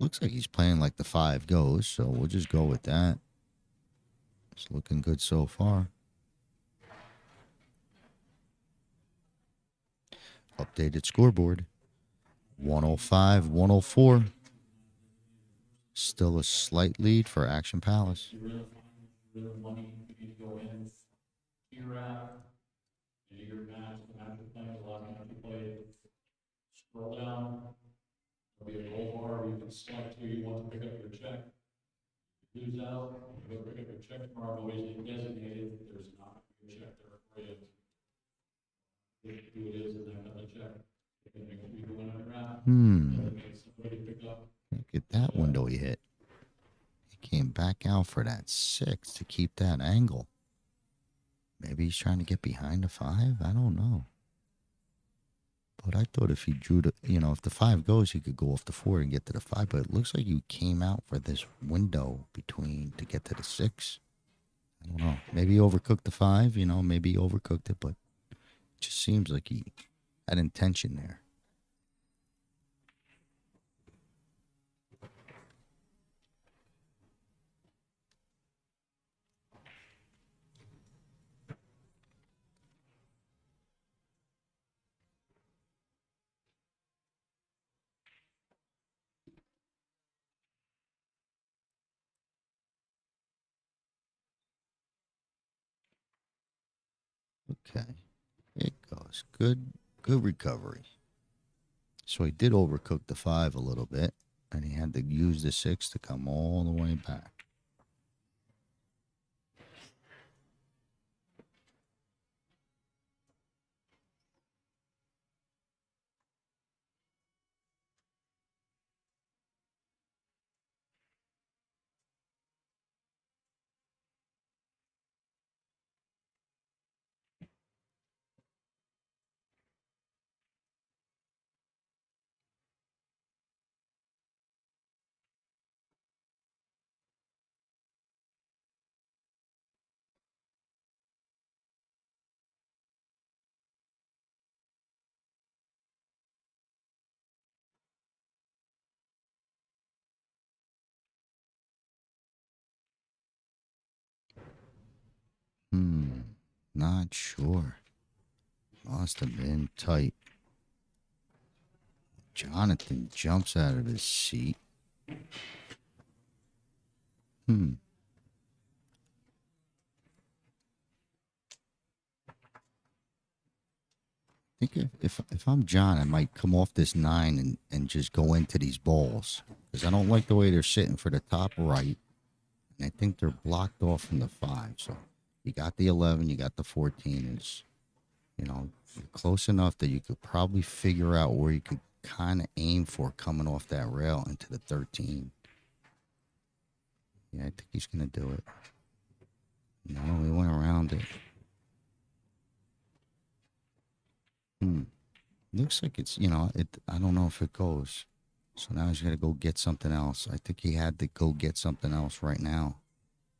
Looks like he's playing like the 5 goes, so we'll just go with that. It's looking good so far. Updated scoreboard. 105, 104. Still a slight lead for Action Palace. Scroll down. There'll be a gold bar where you can select who you want to pick up your check. Lose out, you go pick up your check tomorrow, always designated, there's not a check there for you. Who it is and that other check. You go in and around. Somebody pick up. Look at that window he hit. He came back out for that 6 to keep that angle. Maybe he's trying to get behind the 5. I don't know. But I thought if he drew the, if the 5 goes, he could go off the 4 and get to the 5. But it looks like you came out for this window between to get to the 6. I don't know. Maybe he overcooked the 5, maybe he overcooked it, but it just seems like he had intention there. Okay. It goes. Good recovery. So he did overcook the 5 a little bit, and he had to use the 6 to come all the way back. Not sure. Must have been tight. Jonathan jumps out of his seat. I think if I'm John, I might come off this 9 and just go into these balls. Because I don't like the way they're sitting for the top right. And I think they're blocked off from the 5. So you got the 11, you got the 14. It's, close enough that you could probably figure out where you could kind of aim for coming off that rail into the 13. Yeah, I think he's going to do it. No, he went around it. Looks like it's, I don't know if it goes. So now he's got to go get something else. I think he had to go get something else right now.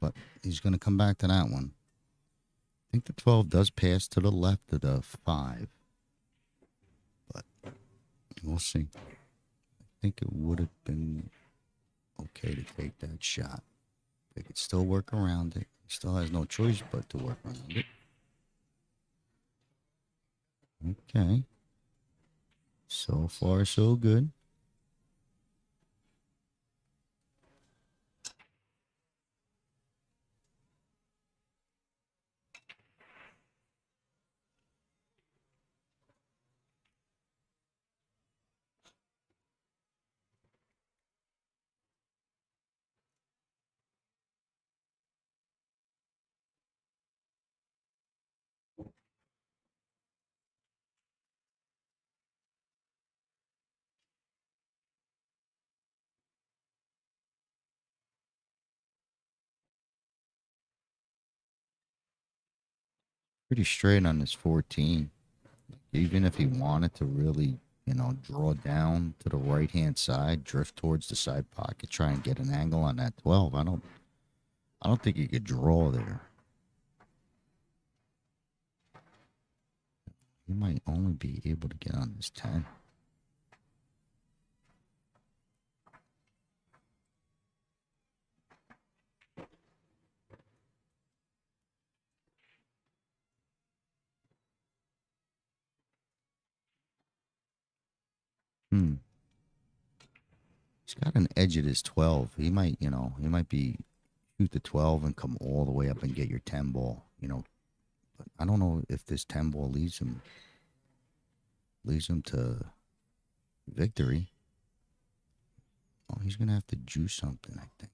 But he's going to come back to that one. I think the 12 does pass to the left of the 5. But we'll see. I think it would have been okay to take that shot. They could still work around it. He still has no choice but to work around it. Okay. So far, so good. Pretty straight on this 14. Even if he wanted to really, draw down to the right-hand side, drift towards the side pocket, try and get an angle on that 12, I don't think he could draw there. He might only be able to get on this 10. He's got an edge at his 12. He might, he might be shoot the 12 and come all the way up and get your 10 ball, But I don't know if this 10 ball leads him to victory. Oh, he's going to have to juice something, I think.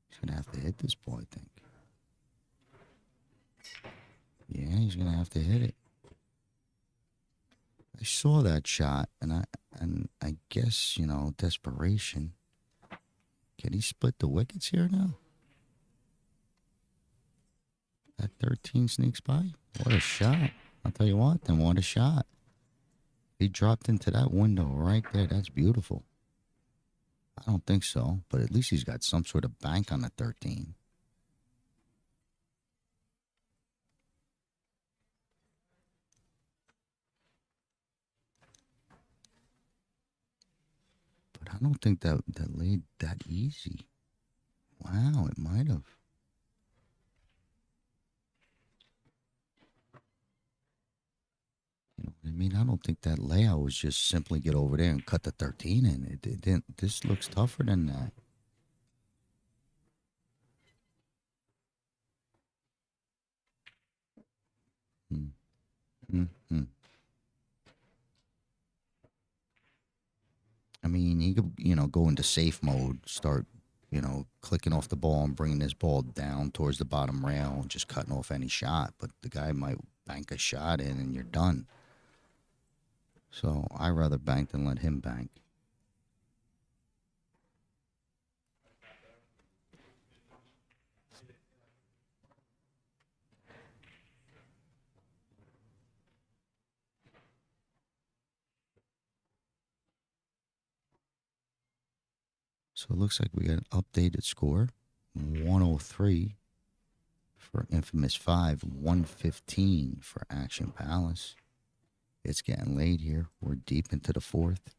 He's going to have to hit this ball, I think. Yeah, he's going to have to hit it. I saw that shot, and I guess, desperation. Can he split the wickets here now? That 13 sneaks by. What a shot. I'll tell you what, then what a shot. He dropped into that window right there. That's beautiful. I don't think so, but at least he's got some sort of bank on the 13. But I don't think that laid that easy. Wow, it might have. You know what I mean? I don't think that layout was just simply get over there and cut the 13 in. It didn't. This looks tougher than that. Mm-hmm. I mean, he could, go into safe mode, start, clicking off the ball and bringing his ball down towards the bottom rail and just cutting off any shot. But the guy might bank a shot in and you're done. So I'd rather bank than let him bank. So it looks like we got an updated score. 103 for Infamous 5, 115 for Action Palace. It's getting late here. We're deep into the fourth.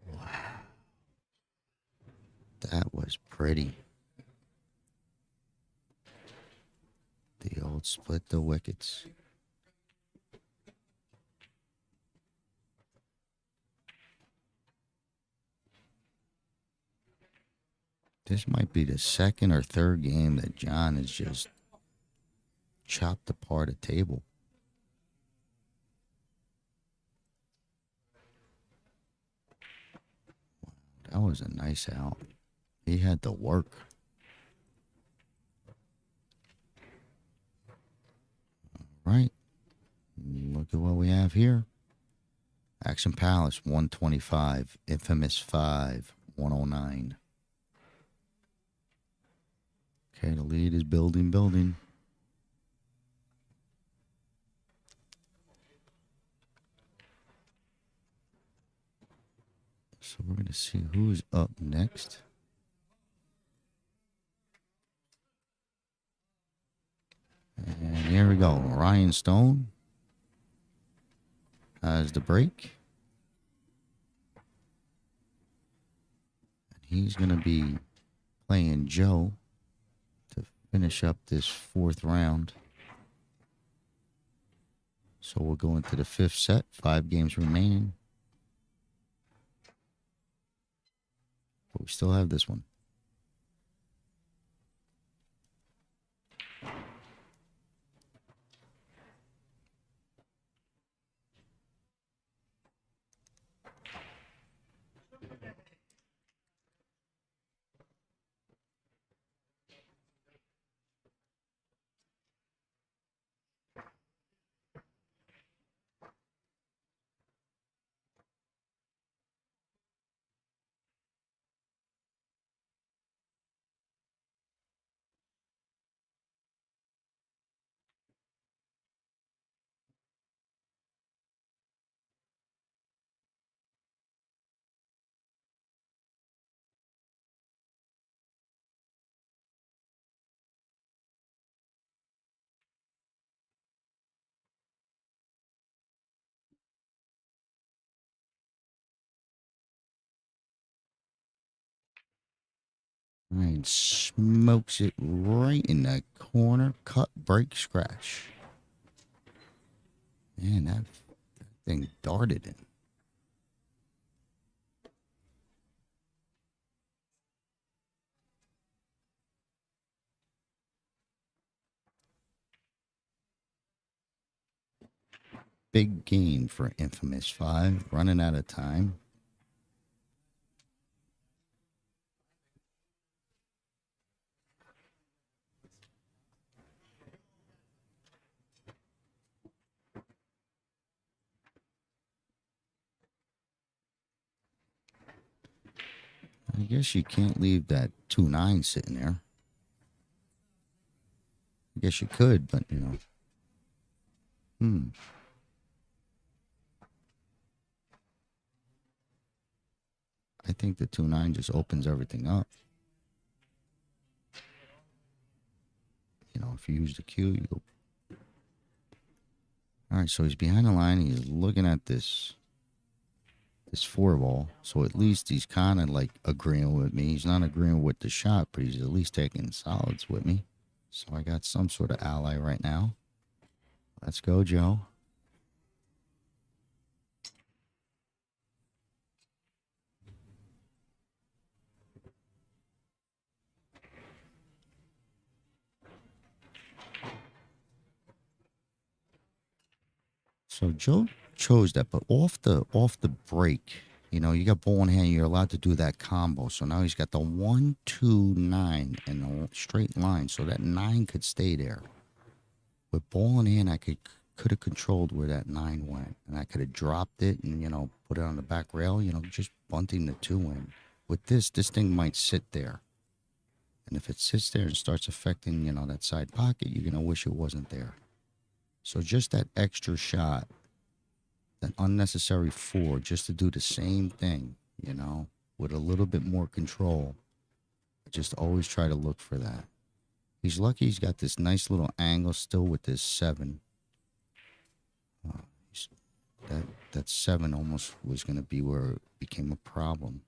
Wow. That was pretty. The old split the wickets. This might be the second or third game that John has just chopped apart a table. That was a nice out. He had to work. All right. Look at what we have here. Action Palace, 125. Infamous 5, 109. Okay, the lead is building. So we're going to see who's up next. And here we go. Ryan Stone has the break. And he's going to be playing Joe to finish up this fourth round. So we'll go into the fifth set. 5 games remaining. But we still have this one. And smokes it right in the corner. Cut, break, scratch. Man, that thing darted in. Big gain for Infamous 5. Running out of time. I guess you can't leave that 2-9 sitting there. I guess you could, but, you know. I think the 2-9 just opens everything up. You know, if you use the cue, you go. All right, so he's behind the line. He's looking at this 4-ball. So at least he's kind of like agreeing with me. He's not agreeing with the shot, but he's at least taking solids with me. So I got some sort of ally right now. Let's go, Joe. So Joe chose that, but off the break, you know, you got ball in hand, you're allowed to do that combo. So now he's got the 1, 2, 9 in a straight line, so that 9 could stay there. With ball in hand, I could have controlled where that 9 went, and I could have dropped it and, you know, put it on the back rail, you know, just bunting the 2 in. With this thing might sit there. And if it sits there and starts affecting, you know, that side pocket, you're going to wish it wasn't there. So just that extra shot, that unnecessary 4, just to do the same thing, you know, with a little bit more control. Just always try to look for that. He's lucky he's got this nice little angle still with this 7. That 7 almost was going to be where it became a problem.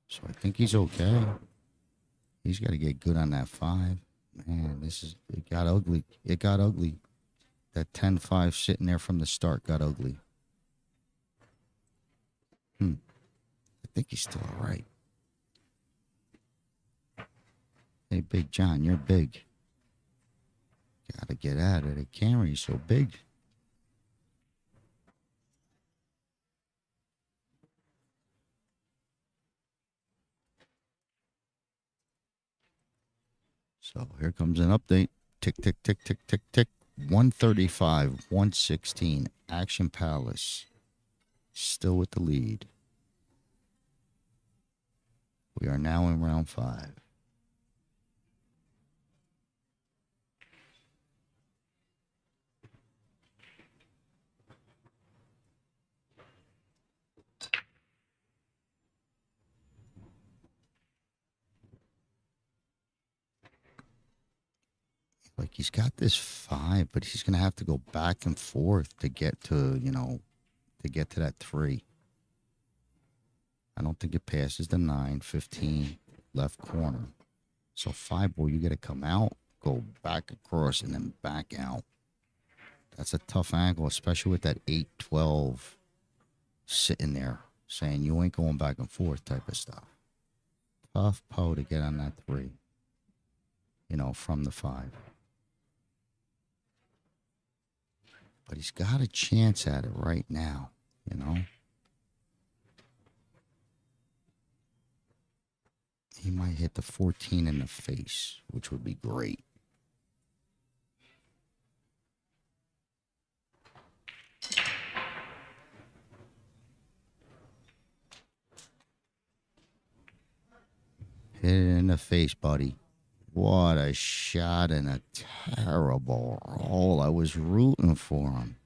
So I think he's okay. He's got to get good on that 5. Man, it got ugly. It got ugly. That 10-5 sitting there from the start got ugly. I think he's still all right. Hey, Big John, you're big. Gotta get at it. It can't be so big. So here comes an update. Tick, tick, tick, tick, tick, tick. 135, 116. Action Palace. Still with the lead. We are now in round 5. Like, he's got this 5, but he's going to have to go back and forth to get to, you know, to get to that 3. I don't think it passes the 9, 15, left corner. So 5-ball, you got to come out, go back across, and then back out. That's a tough angle, especially with that 8, 12 sitting there saying you ain't going back and forth type of stuff. Tough po to get on that 3, you know, from the 5. But he's got a chance at it right now, you know. He might hit the 14 in the face, which would be great. Hit it in the face, buddy. What a shot and a terrible roll. I was rooting for him.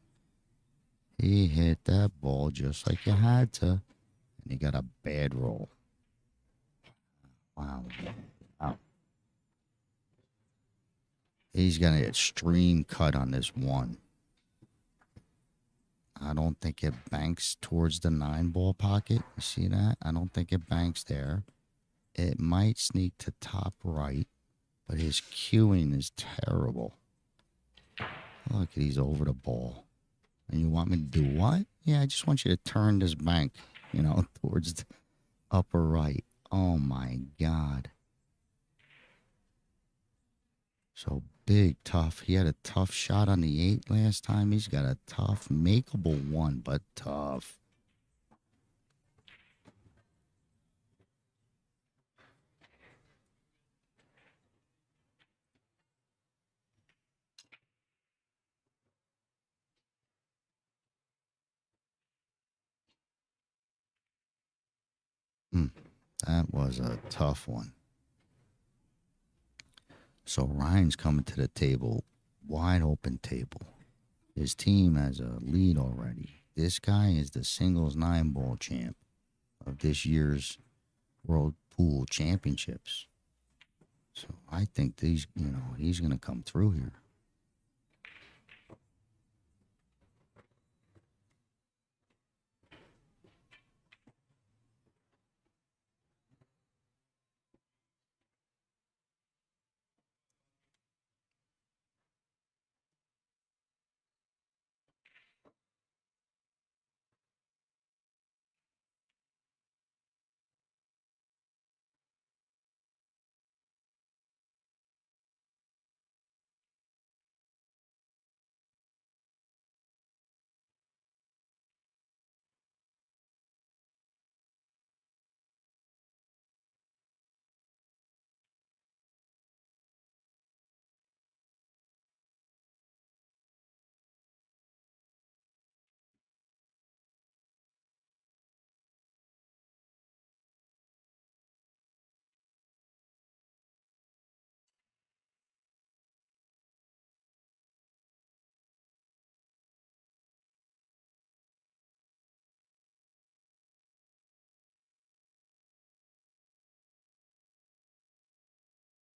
He hit that ball just like you had to. And he got a bad roll. Wow. Wow. He's got an extreme cut on this 1. I don't think it banks towards the 9-ball pocket. You see that? I don't think it banks there. It might sneak to top right, but his cueing is terrible. Look, he's over the ball. And you want me to do what? Yeah, I just want you to turn this bank, towards the upper right. Oh, my God. So big, tough. He had a tough shot on the 8 last time. He's got a tough, makeable 1, but tough. That was a tough one. So Ryan's coming to the table, wide open table. His team has a lead already. This guy is the singles 9-ball champ of this year's World Pool Championships. So I think he's going to come through here.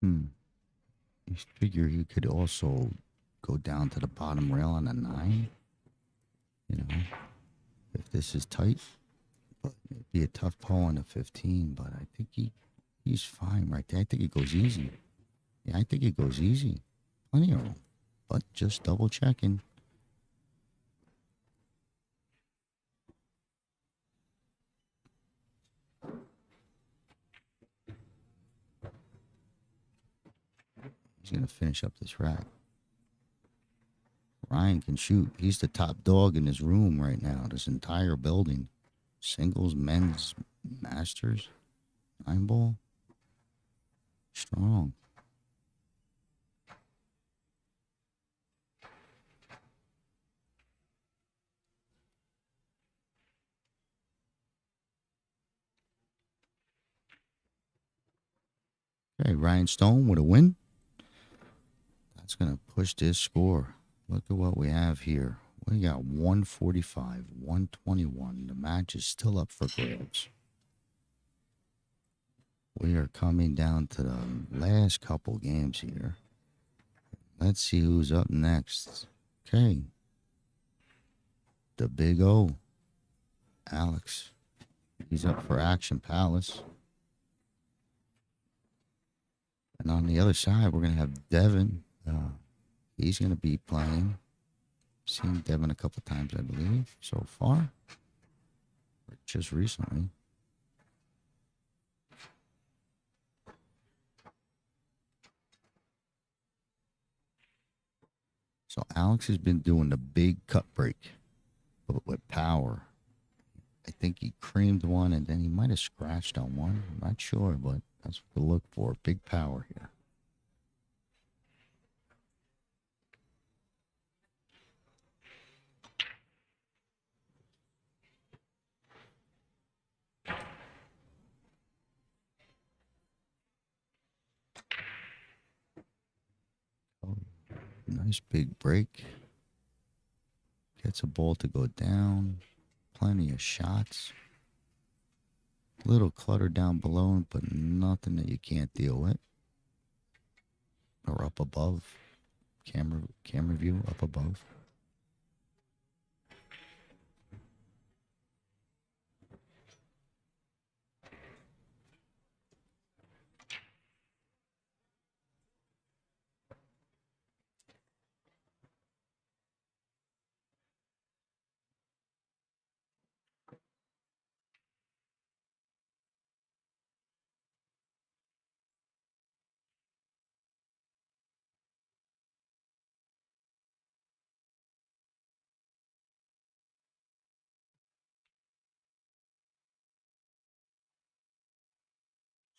You figure he could also go down to the bottom rail on a 9, if this is tight. But it'd be a tough pull on the 15, but I think he's fine right there. I think it goes easy. Yeah, I think it goes easy. Plenty of room, but just double checking. He's going to finish up this rack. Ryan can shoot. He's the top dog in his room right now, this entire building. Singles, men's, masters, 9-ball. Strong. Okay, Ryan Stone with a win. That's going to push this score. Look at what we have here. We got 145, 121. The match is still up for grabs. We are coming down to the last couple games here. Let's see who's up next. Okay. The Big O. Alex. He's up for Action Palace. And on the other side, we're going to have Devin. He's going to be playing. Seen Devin a couple times, I believe, so far. Or just recently. So Alex has been doing the big cut break, but with power. I think he creamed one, and then he might have scratched on one. I'm not sure, but that's what to look for. Big power here. Oh, nice big break. Gets a ball to go down. Plenty of shots. Little clutter down below, but nothing that you can't deal with. Or up above. Camera view up above.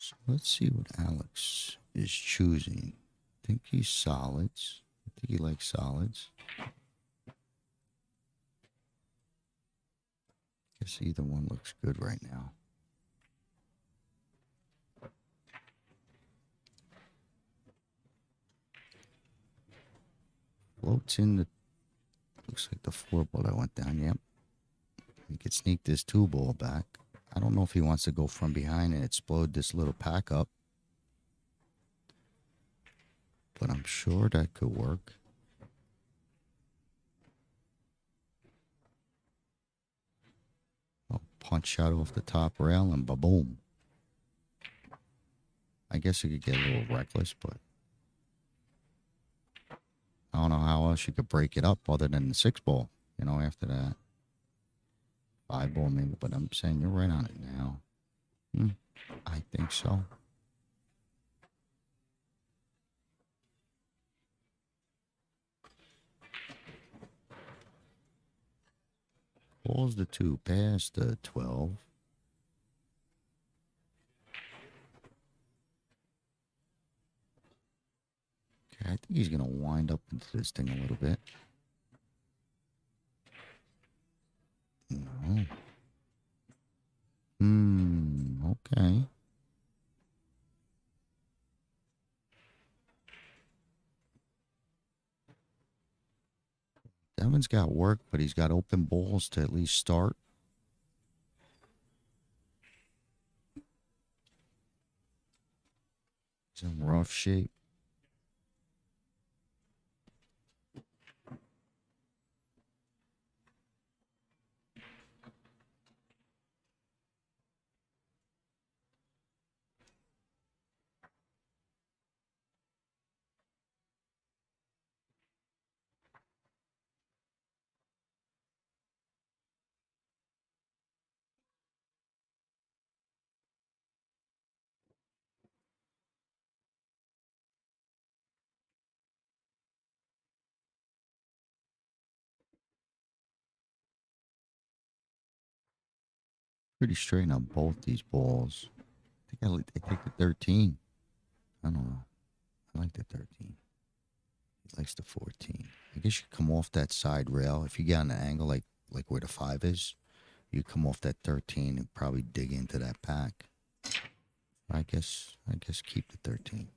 So let's see what Alex is choosing. I think he's solids. I think he likes solids. Guess either one looks good right now. Floats in the, looks like the 4 ball that went down. Yep. He could sneak this 2 ball back. I don't know if he wants to go from behind and explode this little pack up. But I'm sure that could work. Oh, punch shot off the top rail and ba-boom. I guess you could get a little reckless, but I don't know how else you could break it up other than the 6 ball, you know, after that. 5 ball maybe, but I'm saying you're right on it now. I think so. Balls the 2, past the 12. Okay, I think he's going to wind up into this thing a little bit. No. Okay. Devin's got work, but he's got open balls to at least start. He's in rough shape. Pretty straight on both these balls. I think I take the 13. I don't know. I like the 13. He likes the 14. I guess you come off that side rail. If you get on an angle like where the 5 is, you come off that 13 and probably dig into that pack. I guess keep the 13.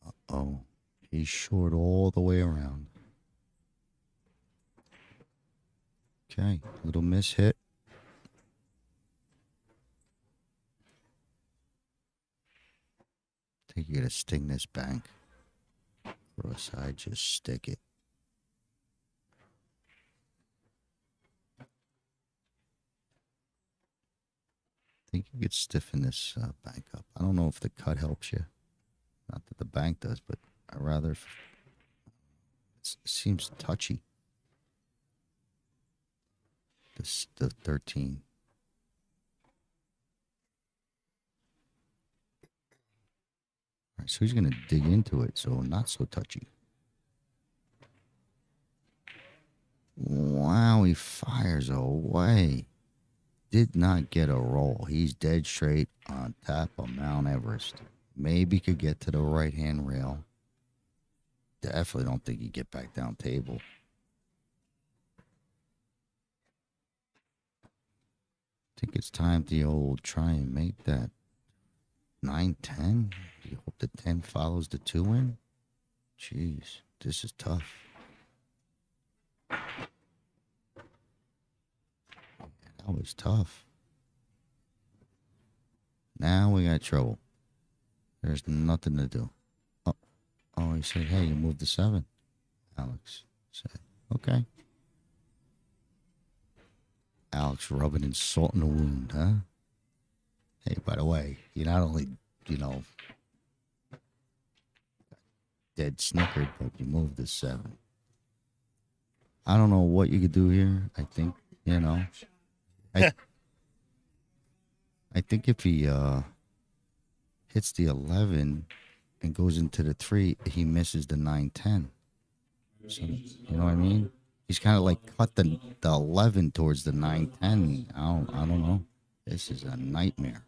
Uh-oh. He's short all the way around. Okay, little miss hit. I think you gotta sting this bank. Cross side, just stick it. I think you could stiffen this bank up. I don't know if the cut helps you. Not that the bank does, but I rather. It seems touchy. The 13. All right, so he's gonna dig into it, so not so touchy. Wow, he fires away. Did not get a roll. He's dead straight on top of Mount Everest. Maybe could get to the right-hand rail. Definitely don't think he'd get back down table. I think it's time to try and make that 9-10. You hope the 10 follows the 2 in. Jeez, this is tough. That was tough. Now we got trouble. There's nothing to do. Oh, he said, hey, you moved the 7. Alex said, okay. Alex rubbing and salt in the wound, huh? Hey, by the way, you not only, dead snickered, but you moved the 7. I don't know what you could do here. I think, I think if he hits the 11 and goes into the 3, he misses the 9-10. So, you know what I mean? He's kind of like cut the 11 towards the 9-10. I don't know. This is a nightmare.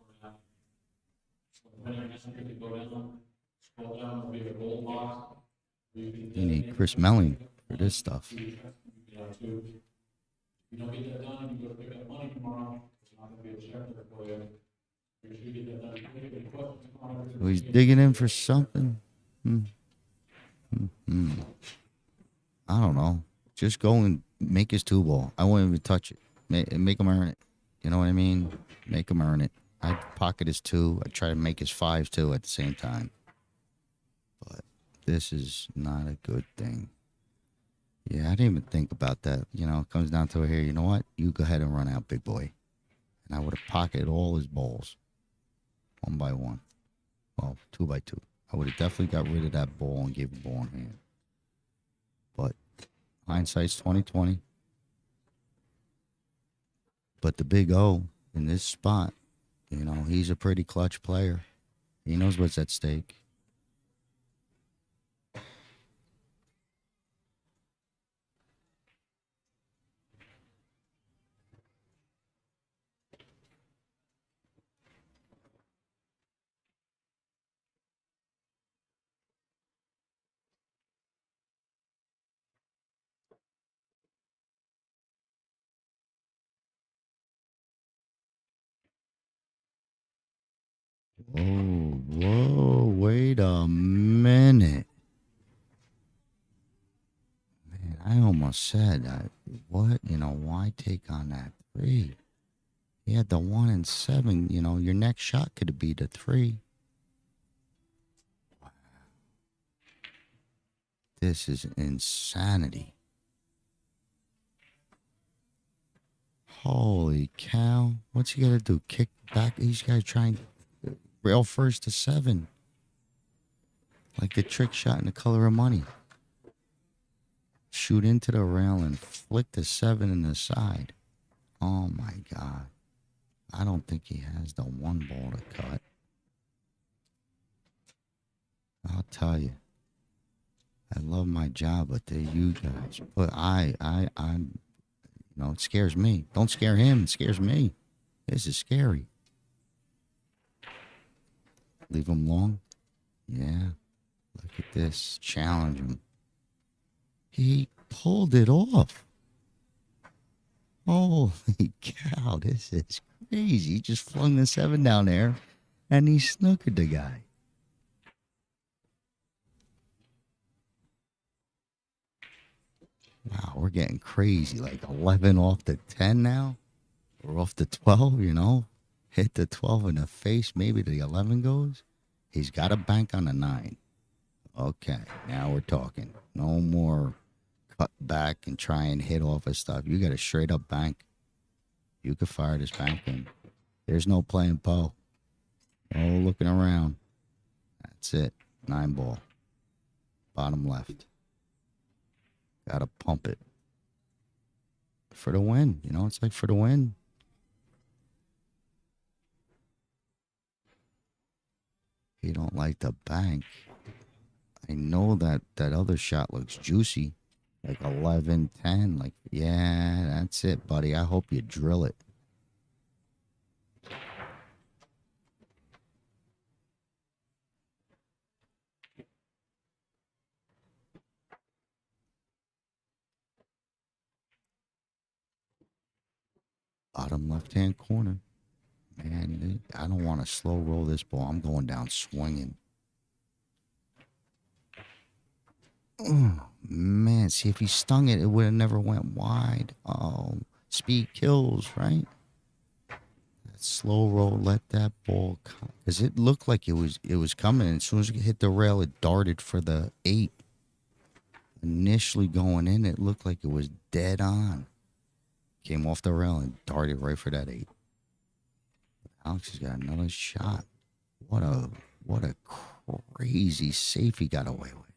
You need Chris Melling for this stuff. You don't get that done, you go pick up money tomorrow, it's not gonna be a check there for you. Make sure you get that done. You get any questions tomorrow. So he's digging in for something. I don't know. Just go and make his 2-ball. I won't even touch it. Make him earn it. You know what I mean? Make him earn it. I'd pocket his 2. I'd try to make his 5 too at the same time. But this is not a good thing. Yeah, I didn't even think about that. You know, it comes down to it here. You know what? You go ahead and run out, big boy. And I would have pocketed all his balls. 1 by 1. Well, 2 by 2. I would have definitely got rid of that ball and gave the ball in hand. But hindsight's 20/20. But the big O in this spot, you know, he's a pretty clutch player. He knows what's at stake. Whoa, wait a minute. Man, I almost said, what? You know, why take on that 3? He had the 1 and 7. You know, your next shot could be the 3. Wow. This is insanity. Holy cow. What's he got to do? Kick back? He's got to try and rail first to 7. Like the trick shot in The Color of Money. Shoot into the rail and flick the 7 in the side. Oh my God. I don't think he has the 1 ball to cut. I'll tell you. I love my job, but you guys. But I'm, you know, it scares me. Don't scare him. It scares me. This is scary. Leave him long. Yeah. Look at this. Challenge him. He pulled it off. Holy cow. This is crazy. He just flung the 7 down there and he snookered the guy. Wow, we're getting crazy. Like 11 off the 10 now. We're off the 12, you know. Hit the 12 in the face. Maybe the 11 goes. He's got a bank on the 9. Okay, now we're talking. No more cut back and try and hit off of stuff. You got a straight up bank. You could fire this bank in. There's no playing Poe. No looking around. That's it. 9 ball. Bottom left. Gotta pump it. For the win. You know, it's like for the win. You don't like the bank. I know that other shot looks juicy. Like 11, 10. Like, yeah, that's it, buddy. I hope you drill it. Bottom left-hand corner. Man, I don't want to slow roll this ball. I'm going down swinging. Oh, man, see, if he stung it, it would have never went wide. Oh, speed kills, right? That slow roll, let that ball come. Because it looked like it was coming. And as soon as it hit the rail, it darted for the 8. Initially going in, it looked like it was dead on. Came off the rail and darted right for that 8. Alex has got another shot. What a crazy safe he got away with.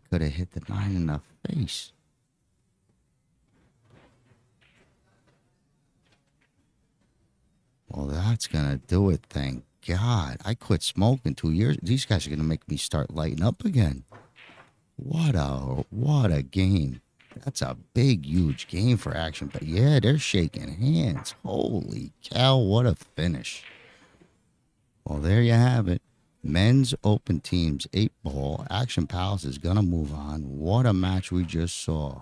could have hit the 9 in the face. Well, that's going to do it, thank God. I quit smoking 2 years. These guys are going to make me start lighting up again. What a game. That's a big, huge game for action. But yeah, they're shaking hands. Holy cow, what a finish. Well, there you have it. Men's Open Teams 8-ball. Action Palace is going to move on. What a match we just saw.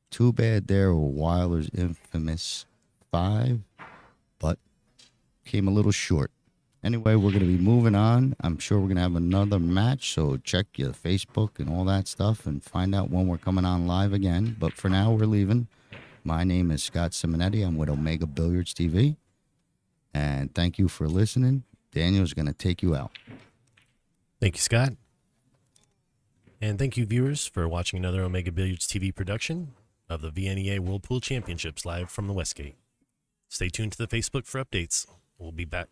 Too bad there were Wyler's infamous 5, but came a little short. Anyway, we're going to be moving on. I'm sure we're going to have another match, so check your Facebook and all that stuff and find out when we're coming on live again. But for now, we're leaving. My name is Scott Simonetti. I'm with Omega Billiards TV. And thank you for listening. Daniel's going to take you out. Thank you, Scott. And thank you, viewers, for watching another Omega Billiards TV production of the VNEA World Pool Championships live from the Westgate. Stay tuned to the Facebook for updates. We'll be back